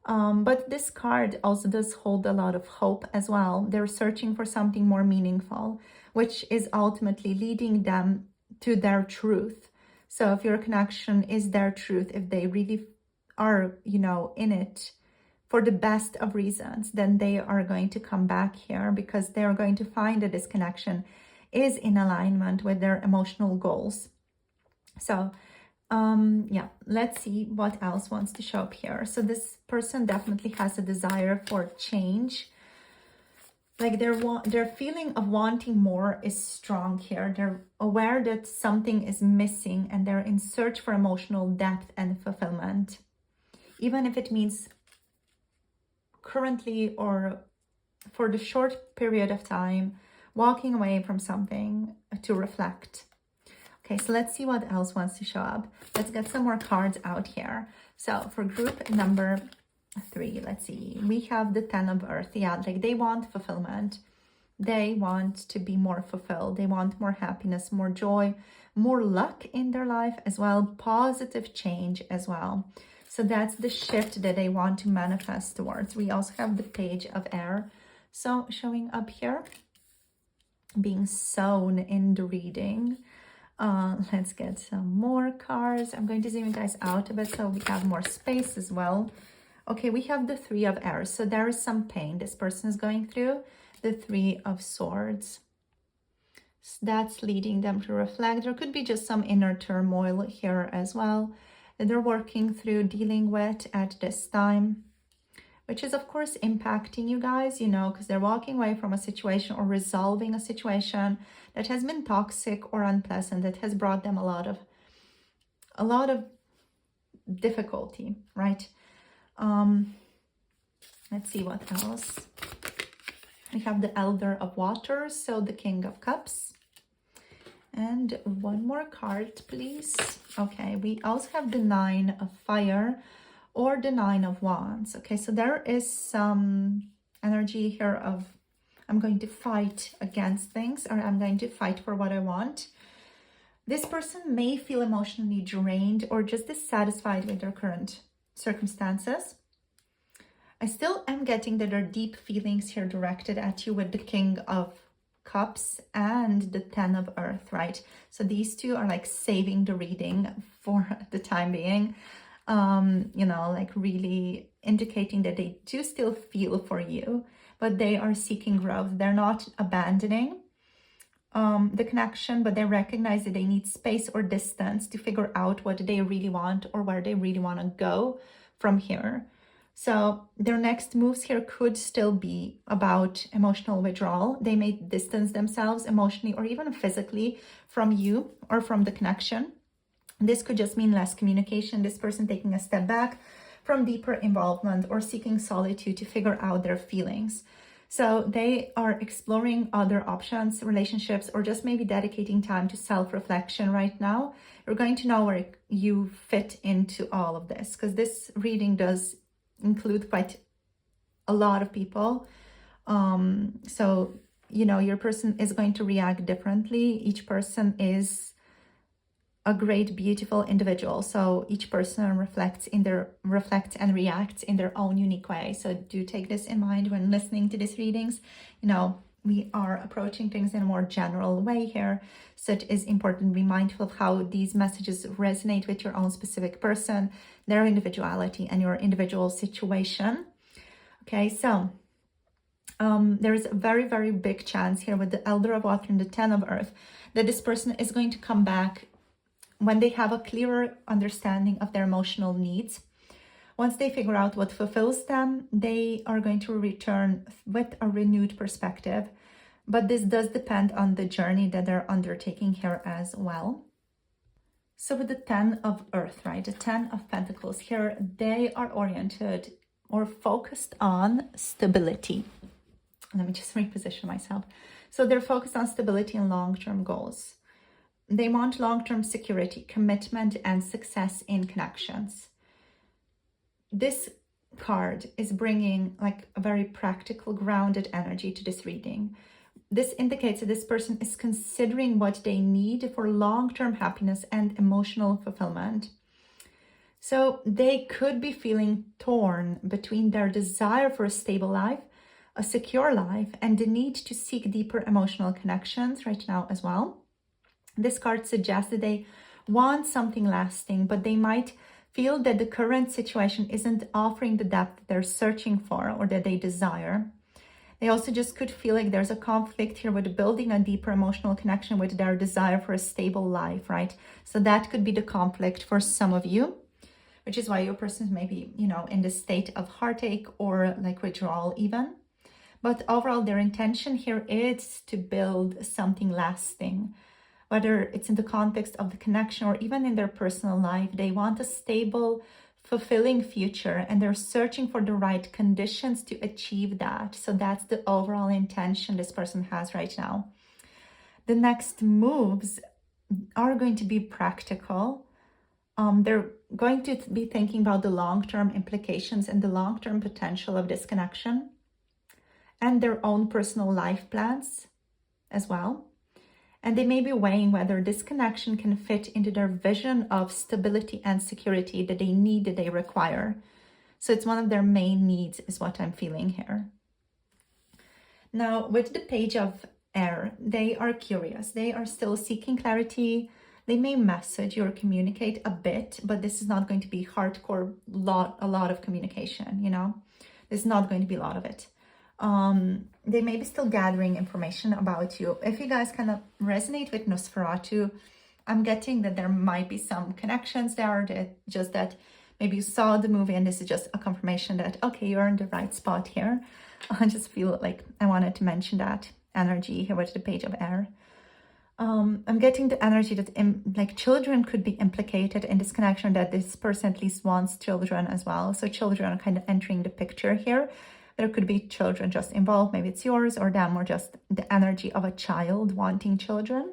But this card also does hold a lot of hope as well. They're searching for something more meaningful, which is ultimately leading them to their truth. So if your connection is their truth, if they really are, in it for the best of reasons, then they are going to come back here because they are going to find that this connection is in alignment with their emotional goals. So yeah, let's see what else wants to show up here. So this person definitely has a desire for change. Like their feeling of wanting more is strong here. They're aware that something is missing and they're in search for emotional depth and fulfillment. Even if it means currently or for the short period of time, walking away from something to reflect. Okay, so let's see what else wants to show up. Let's get some more cards out here. So for group number 3, let's see. We have the 10 of Earth. Yeah, like they want fulfillment. They want to be more fulfilled. They want more happiness, more joy, more luck in their life as well. Positive change as well. So that's the shift that they want to manifest towards. We also have the Page of Air. So showing up here, being sown in the reading. Let's get some more cards. I'm going to zoom you guys out a bit so we have more space as well. Okay, we have the 3 of Air. So there is some pain this person is going through. The 3 of Swords. So that's leading them to reflect. There could be just some inner turmoil here as well that they're working through, dealing with at this time, which is of course impacting you guys, because they're walking away from a situation or resolving a situation that has been toxic or unpleasant, that has brought them a lot of difficulty, right? Let's see what else. We have the Elder of Waters, so the King of Cups. And one more card, please. Okay, we also have the 9 of Fire or the 9 of Wands. Okay, so there is some energy here of I'm going to fight against things, or I'm going to fight for what I want. This person may feel emotionally drained or just dissatisfied with their current circumstances. I still am getting that there are deep feelings here directed at you with the King of Cups and the 10 of Earth, right? So these two are like saving the reading for the time being. Like really indicating that they do still feel for you, but they are seeking growth. They're not abandoning the connection, but they recognize that they need space or distance to figure out what they really want or where they really want to go from here. So their next moves here could still be about emotional withdrawal. They may distance themselves emotionally or even physically from you or from the connection. This could just mean less communication, this person taking a step back from deeper involvement or seeking solitude to figure out their feelings. So they are exploring other options, relationships, or just maybe dedicating time to self-reflection right now. You're going to know where you fit into all of this, because this reading does include quite a lot of people. So, your person is going to react differently. Each person is a great, beautiful individual. So each person reflects and reacts in their own unique way. So do take this in mind when listening to these readings. We are approaching things in a more general way here. So it is important to be mindful of how these messages resonate with your own specific person, their individuality, and your individual situation. Okay, so there is a very, very big chance here with the Elder of Water and the 10 of Earth that this person is going to come back when they have a clearer understanding of their emotional needs. Once they figure out what fulfills them, they are going to return with a renewed perspective. But this does depend on the journey that they're undertaking here as well. So with the 10 of Earth, right, the 10 of Pentacles here, they are oriented or focused on stability. Let me just reposition myself. So they're focused on stability and long-term goals. They want long-term security, commitment, and success in connections. This card is bringing like a very practical, grounded energy to this reading. This indicates that this person is considering what they need for long-term happiness and emotional fulfillment. So they could be feeling torn between their desire for a stable life, a secure life, and the need to seek deeper emotional connections right now as well. This card suggests that they want something lasting, but they might feel that the current situation isn't offering the depth they're searching for or that they desire. They also just could feel like there's a conflict here with building a deeper emotional connection with their desire for a stable life, right? So that could be the conflict for some of you, which is why your person is maybe, in this state of heartache or like withdrawal even. But overall, their intention here is to build something lasting. Whether it's in the context of the connection or even in their personal life, they want a stable, fulfilling future, and they're searching for the right conditions to achieve that. So that's the overall intention this person has right now. The next moves are going to be practical. They're going to be thinking about the long-term implications and the long-term potential of this connection and their own personal life plans as well. And they may be weighing whether this connection can fit into their vision of stability and security that they need, that they require. So it's one of their main needs is what I'm feeling here. Now, with the Page of Air, they are curious. They are still seeking clarity. They may message or communicate a bit, but this is not going to be hardcore, a lot of communication, There's not going to be a lot of it. They may be still gathering information about you. If you guys kind of resonate with Nosferatu, I'm getting that there might be some connections there, that maybe you saw the movie and this is just a confirmation that, okay, you're in the right spot here. I just feel like I wanted to mention that energy here with the Page of Air. I'm getting the energy that children could be implicated in this connection, that this person at least wants children as well. So children are kind of entering the picture here. There could be children just involved. Maybe it's yours or them, or just the energy of a child wanting children.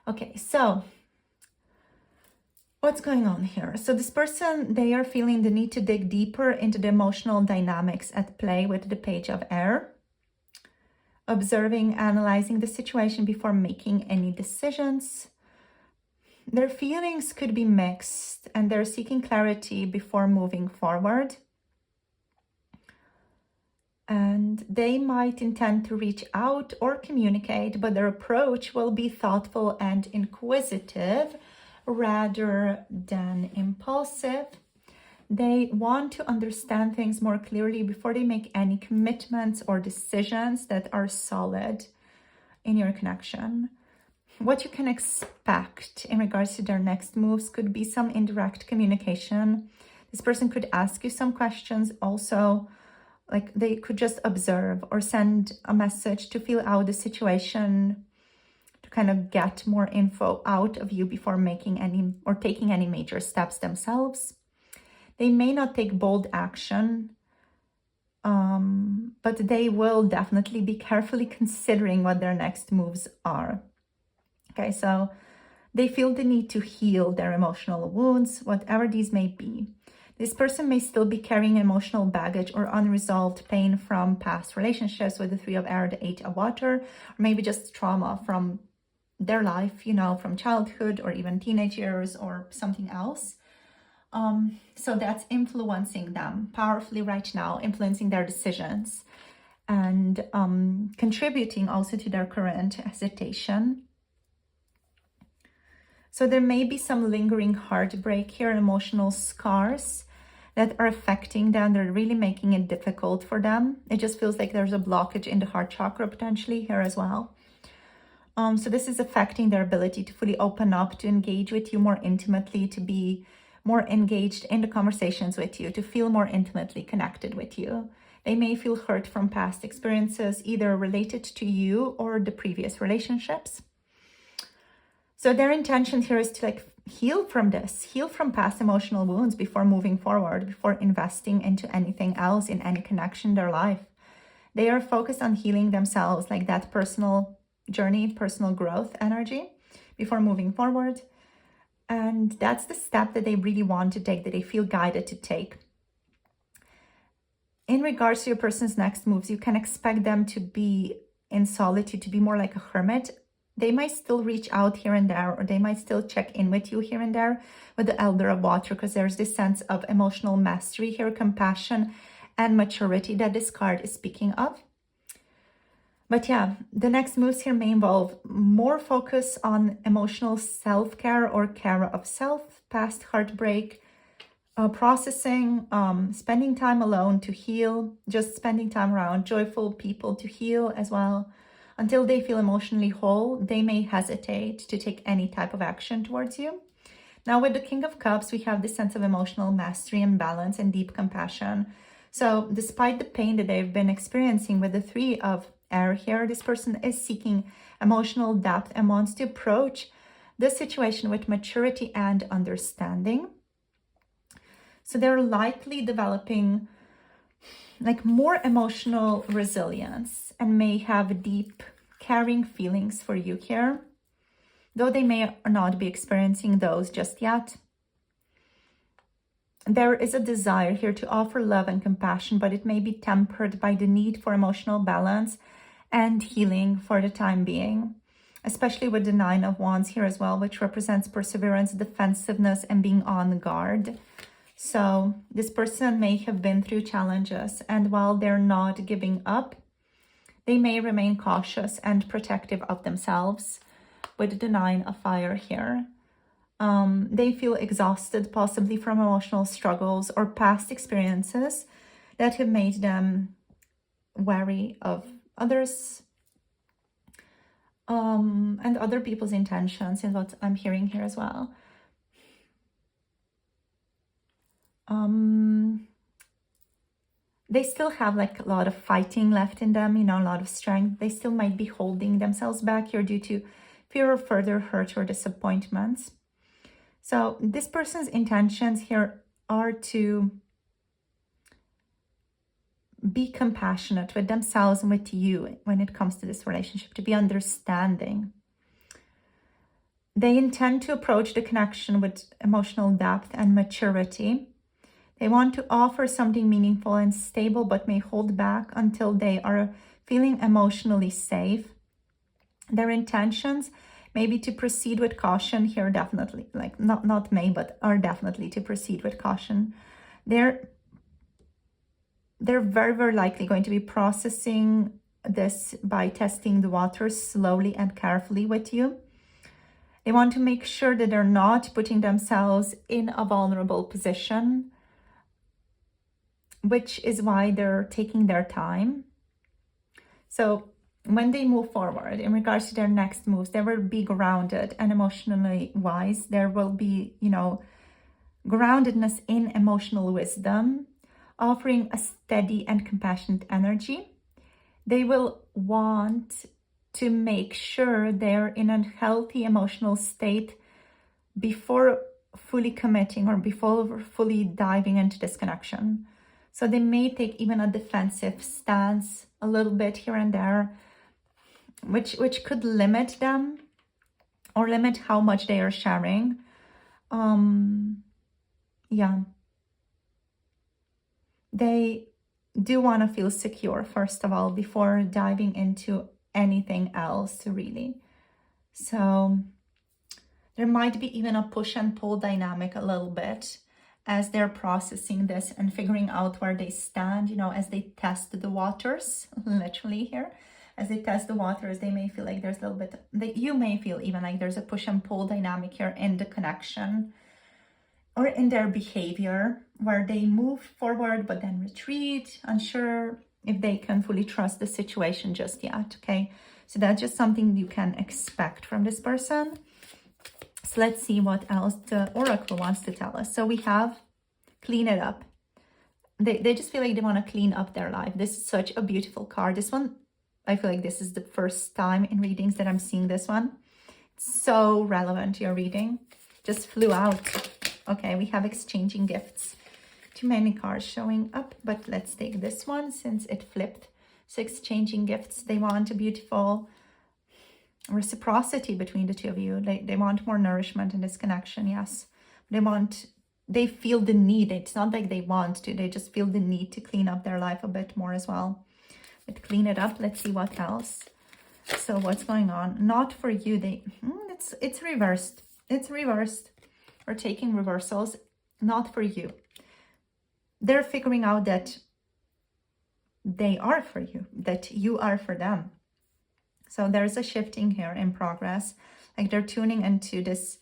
Okay, so what's going on here? So this person, they are feeling the need to dig deeper into the emotional dynamics at play with the Page of Air. Observing, analyzing the situation before making any decisions. Their feelings could be mixed and they're seeking clarity before moving forward. And they might intend to reach out or communicate, but their approach will be thoughtful and inquisitive rather than impulsive. They want to understand things more clearly before they make any commitments or decisions that are solid in your connection. What you can expect in regards to their next moves could be some indirect communication. This person could ask you some questions also. Like they could just observe or send a message to feel out the situation, to kind of get more info out of you before making any or taking any major steps themselves. They may not take bold action, but they will definitely be carefully considering what their next moves are. Okay, so they feel the need to heal their emotional wounds, whatever these may be. This person may still be carrying emotional baggage or unresolved pain from past relationships with the Three of Air, the Eight of Water, or maybe just trauma from their life, from childhood or even teenage years or something else. So that's influencing them powerfully right now, influencing their decisions and contributing also to their current hesitation. So there may be some lingering heartbreak here, emotional scars that are affecting them. They're really making it difficult for them. It just feels like there's a blockage in the heart chakra potentially here as well. So this is affecting their ability to fully open up, to engage with you more intimately, to be more engaged in the conversations with you, to feel more intimately connected with you. They may feel hurt from past experiences, either related to you or the previous relationships. So their intention here is to heal from this, heal from past emotional wounds before moving forward, before investing into anything else in any connection in their life. They are focused on healing themselves, like that personal journey, personal growth energy before moving forward. And that's the step that they really want to take, that they feel guided to take. In regards to your person's next moves, you can expect them to be in solitude, to be more like a hermit. They might still reach out here and there, or they might still check in with you here and there with the Elder of Water, because there's this sense of emotional mastery here, compassion and maturity that this card is speaking of. But yeah, the next moves here may involve more focus on emotional self-care or care of self, past heartbreak, processing, spending time alone to heal, just spending time around joyful people to heal as well. Until they feel emotionally whole, they may hesitate to take any type of action towards you. Now with the King of Cups, we have this sense of emotional mastery and balance and deep compassion. So despite the pain that they've been experiencing with the Three of Air here, this person is seeking emotional depth and wants to approach the situation with maturity and understanding. So they're likely developing like more emotional resilience and may have deep, caring feelings for you here, though they may not be experiencing those just yet. There is a desire here to offer love and compassion, but it may be tempered by the need for emotional balance and healing for the time being, especially with the Nine of Wands here as well, which represents perseverance, defensiveness, and being on guard. So this person may have been through challenges, and while they're not giving up, they may remain cautious and protective of themselves with the Nine of Fire here. They feel exhausted, possibly from emotional struggles or past experiences that have made them wary of others and other people's intentions, is what I'm hearing here as well. They still have like a lot of fighting left in them, you know, a lot of strength. They still might be holding themselves back here due to fear of further hurt or disappointments. So this person's intentions here are to be compassionate with themselves and with you when it comes to this relationship, to be understanding. They intend to approach the connection with emotional depth and maturity. They want to offer something meaningful and stable, but may hold back until they are feeling emotionally safe. Their intentions may be to proceed with caution here, definitely, like not may, but are definitely to proceed with caution. They're very, very likely going to be processing this by testing the waters slowly and carefully with you. They want to make sure that they're not putting themselves in a vulnerable position, which is why they're taking their time. So when they move forward in regards to their next moves, they will be grounded and emotionally wise. There will be, you know, groundedness in emotional wisdom, offering a steady and compassionate energy. They will want to make sure they're in a healthy emotional state before fully committing or before fully diving into this connection. So they may take even a defensive stance a little bit here and there, which could limit them or limit how much they are sharing. Yeah. They do want to feel secure, first of all, before diving into anything else, really. So there might be even a push and pull dynamic a little bit as they're processing this and figuring out where they stand, you know, as they test the waters, literally here. As they test the waters, they may feel like there's a little bit, you may feel even like there's a push and pull dynamic here in the connection or in their behavior, where they move forward but then retreat, unsure if they can fully trust the situation just yet, okay? So that's just something you can expect from this person. So let's see what else the Oracle wants to tell us. So we have clean it up. They just feel like they want to clean up their life. This is such a beautiful card. This one, I feel like this is the first time in readings that I'm seeing this one. It's so relevant to your reading. Just flew out. Okay, we have exchanging gifts. Too many cards showing up, but let's take this one since it flipped. So exchanging gifts. They want a beautiful reciprocity between the two of you. They want more nourishment in this connection, yes. They feel the need. It's not like they want to, they just feel the need to clean up their life a bit more as well. But clean it up. Let's see what else So what's going on? Not for you. It's reversed. It's reversed. We're taking reversals. Not for you. They're figuring out that they are for you, that you are for them. So there's a shifting here in progress. Like they're tuning into this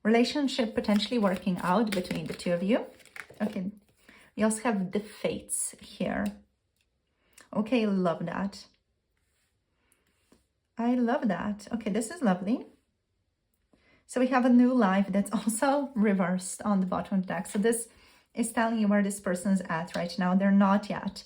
relationship potentially working out between the two of you. Okay. We also have the fates here. Okay, love that. I love that. Okay, this is lovely. So we have a new life that's also reversed on the bottom of the deck. So this is telling you where this person's at right now. They're not yet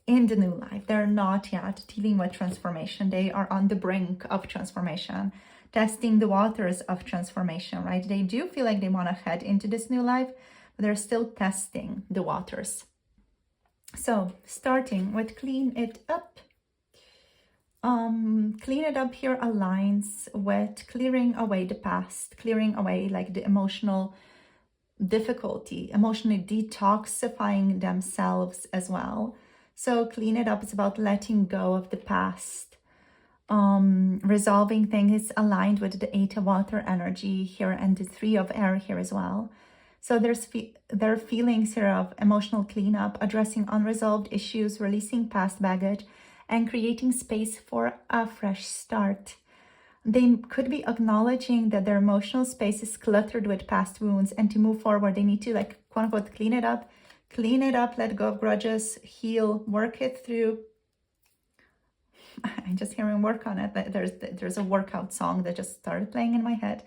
in the new life. They're not yet dealing with transformation. They are on the brink of transformation, testing the waters of transformation, right? They do feel like they want to head into this new life, but they're still testing the waters. So starting with clean it up. Clean it up here aligns with clearing away the past, clearing away like the emotional difficulty, emotionally detoxifying themselves as well. So clean it up is about letting go of the past, resolving things aligned with the 8 of water energy here and the 3 of air here as well. So there are feelings here of emotional cleanup, addressing unresolved issues, releasing past baggage, and creating space for a fresh start. They could be acknowledging that their emotional space is cluttered with past wounds, and to move forward, they need to, like, quote unquote, clean it up, let go of grudges, heal, work it through. I'm just hearing work on it. There's a workout song that just started playing in my head.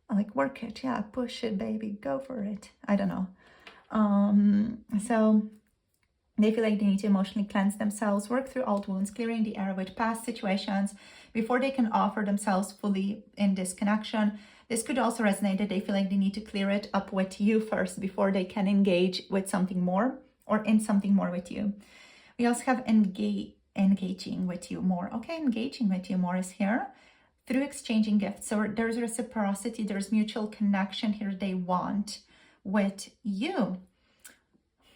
I'm like, work it, yeah, push it, baby, go for it. I don't know. So they feel like they need to emotionally cleanse themselves, work through old wounds, clearing the air with past situations before they can offer themselves fully in this connection. This could also resonate that they feel like they need to clear it up with you first before they can engage with something more or in something more with you. We also have engaging with you more. Okay, engaging with you more is here through exchanging gifts. So there's reciprocity, there's mutual connection here they want with you.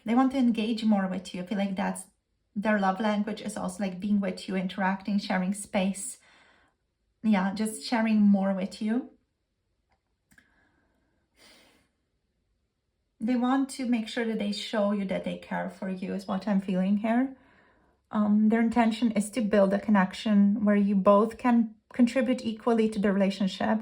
They want to engage more with you. I feel like that's their love language, is also like being with you, interacting, sharing space. Yeah, just sharing more with you. They want to make sure that they show you that they care for you, is what I'm feeling here. Their intention is to build a connection where you both can contribute equally to the relationship.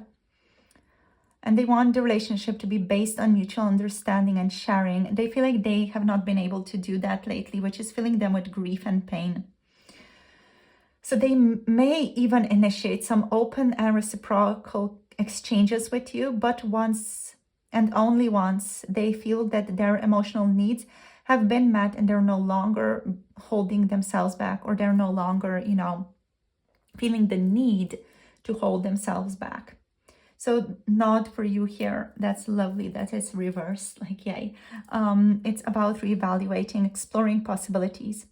And they want the relationship to be based on mutual understanding and sharing. They feel like they have not been able to do that lately, which is filling them with grief and pain. So they may even initiate some open and reciprocal exchanges with you, but once and only once they feel that their emotional needs have been met and they're no longer holding themselves back, or they're no longer, feeling the need to hold themselves back. So not for you here. That's lovely. That is reversed, like yay. It's about reevaluating, exploring possibilities.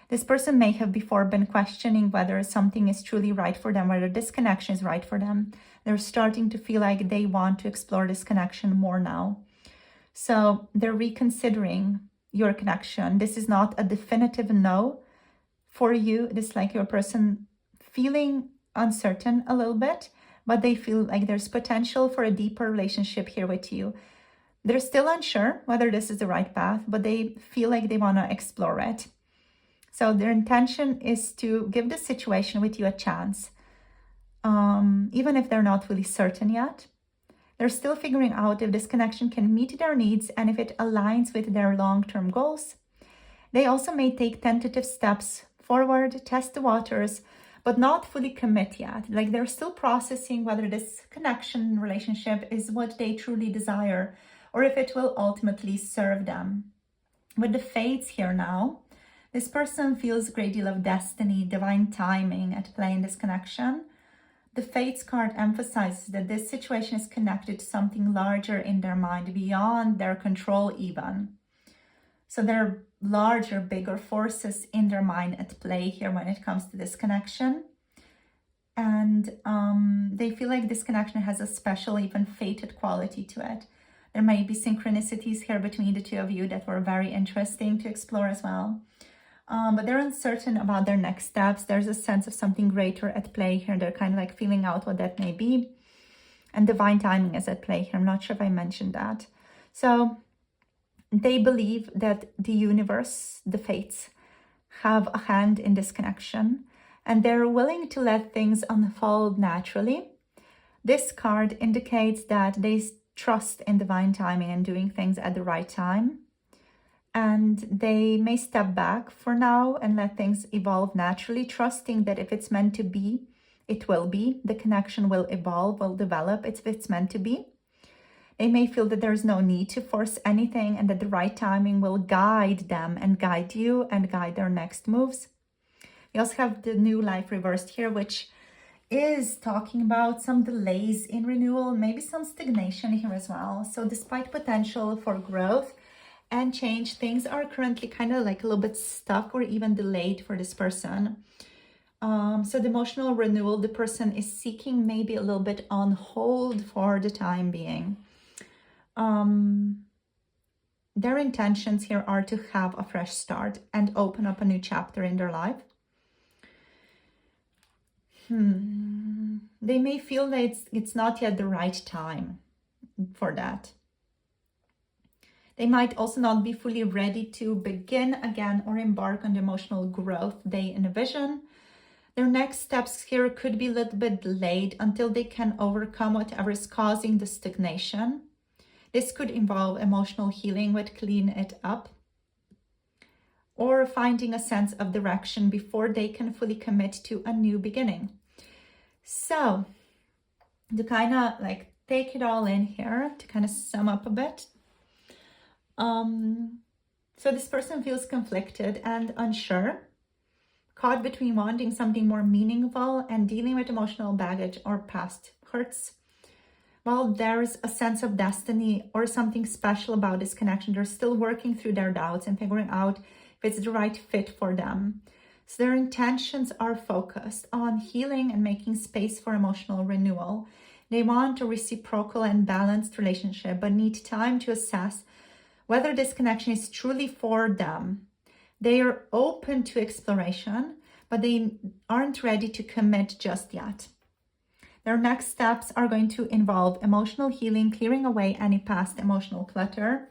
This person may have before been questioning whether something is truly right for them, whether this connection is right for them. They're starting to feel like they want to explore this connection more now. So they're reconsidering your connection. This is not a definitive no for you. This is like your person feeling uncertain a little bit, but they feel like there's potential for a deeper relationship here with you. They're still unsure whether this is the right path, but they feel like they want to explore it. So their intention is to give the situation with you a chance. Even if they're not really certain yet, they're still figuring out if this connection can meet their needs and if it aligns with their long-term goals. They also may take tentative steps forward, test the waters, but not fully commit yet. Like they're still processing whether this connection, relationship is what they truly desire, or if it will ultimately serve them. With the fates here now, this person feels a great deal of destiny, divine timing at play in this connection. The Fates card emphasizes that this situation is connected to something larger in their mind, beyond their control even. So there are larger, bigger forces in their mind at play here when it comes to this connection. And they feel like this connection has a special, even fated quality to it. There may be synchronicities here between the two of you that were very interesting to explore as well. but they're uncertain about their next steps. There's a sense of something greater at play here. They're kind of like feeling out what that may be. And divine timing is at play here. I'm not sure if I mentioned that. So they believe that the universe, the fates, have a hand in this connection, and they're willing to let things unfold naturally. This card indicates that they trust in divine timing and doing things at the right time. And they may step back for now and let things evolve naturally, trusting that if it's meant to be, it will be. The connection will evolve, will develop if it's meant to be. They may feel that there's no need to force anything and that the right timing will guide them and guide you and guide their next moves. You also have the new life reversed here, which is talking about some delays in renewal, maybe some stagnation here as well. So despite potential for growth and change, things are currently kind of like a little bit stuck or even delayed for this person. So the emotional renewal, the person is seeking maybe a little bit on hold for the time being. Their intentions here are to have a fresh start and open up a new chapter in their life. They may feel that it's not yet the right time for that. They might also not be fully ready to begin again or embark on the emotional growth they envision. Their next steps here could be a little bit delayed until they can overcome whatever is causing the stagnation. This could involve emotional healing, which clean it up, or finding a sense of direction before they can fully commit to a new beginning. So to kind of like take it all in here, to kind of sum up a bit. So this person feels conflicted and unsure, caught between wanting something more meaningful and dealing with emotional baggage or past hurts. While there's a sense of destiny or something special about this connection, they're still working through their doubts and figuring out if it's the right fit for them. So their intentions are focused on healing and making space for emotional renewal. They want a reciprocal and balanced relationship, but need time to assess whether this connection is truly for them. They are open to exploration, but they aren't ready to commit just yet. Their next steps are going to involve emotional healing, clearing away any past emotional clutter.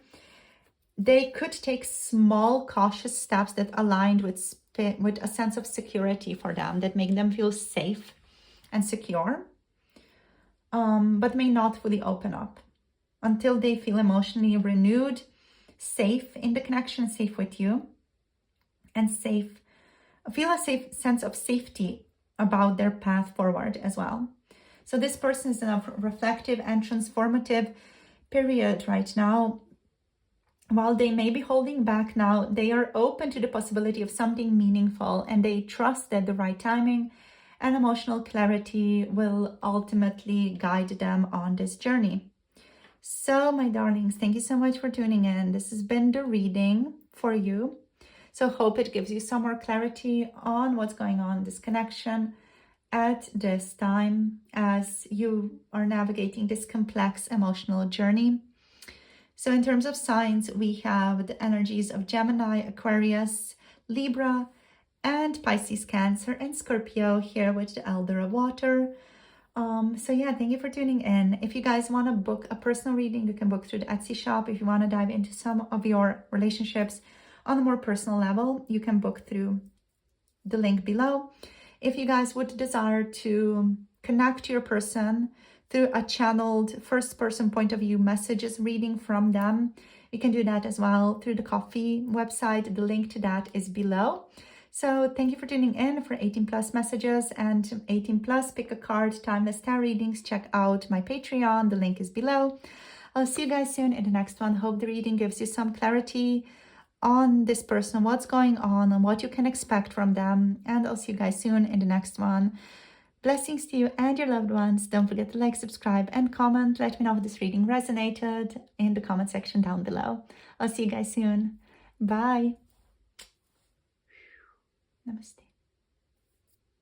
They could take small, cautious steps that aligned with a sense of security for them, that make them feel safe and secure, but may not fully open up until they feel emotionally renewed, safe in the connection, safe with you, and feel a safe sense of safety about their path forward as well. So this person is in a reflective and transformative period right now. While they may be holding back now, they are open to the possibility of something meaningful, and they trust that the right timing and emotional clarity will ultimately guide them on this journey. So my darlings, thank you so much for tuning in. This has been the reading for you. So hope it gives you some more clarity on what's going on in this connection at this time as you are navigating this complex emotional journey. So in terms of signs, we have the energies of Gemini, Aquarius, Libra, and Pisces, Cancer, and Scorpio here with the Elder of Water. So yeah, thank you for tuning in. If you guys want to book a personal reading, you can book through the Etsy shop. If you want to dive into some of your relationships on a more personal level, you can book through the link below. If you guys would desire to connect to your person through a channeled first-person point of view messages reading from them, you can do that as well through the Ko-fi website. The link to that is below. So thank you for tuning in for 18 plus messages and 18 plus pick a card timeless tarot readings. Check out my Patreon. The link is below. I'll see you guys soon in the next one. Hope the reading gives you some clarity on this person, what's going on and what you can expect from them. And I'll see you guys soon in the next one. Blessings to you and your loved ones. Don't forget to like, subscribe, and comment. Let me know if this reading resonated in the comment section down below. I'll see you guys soon. Bye. Namaste.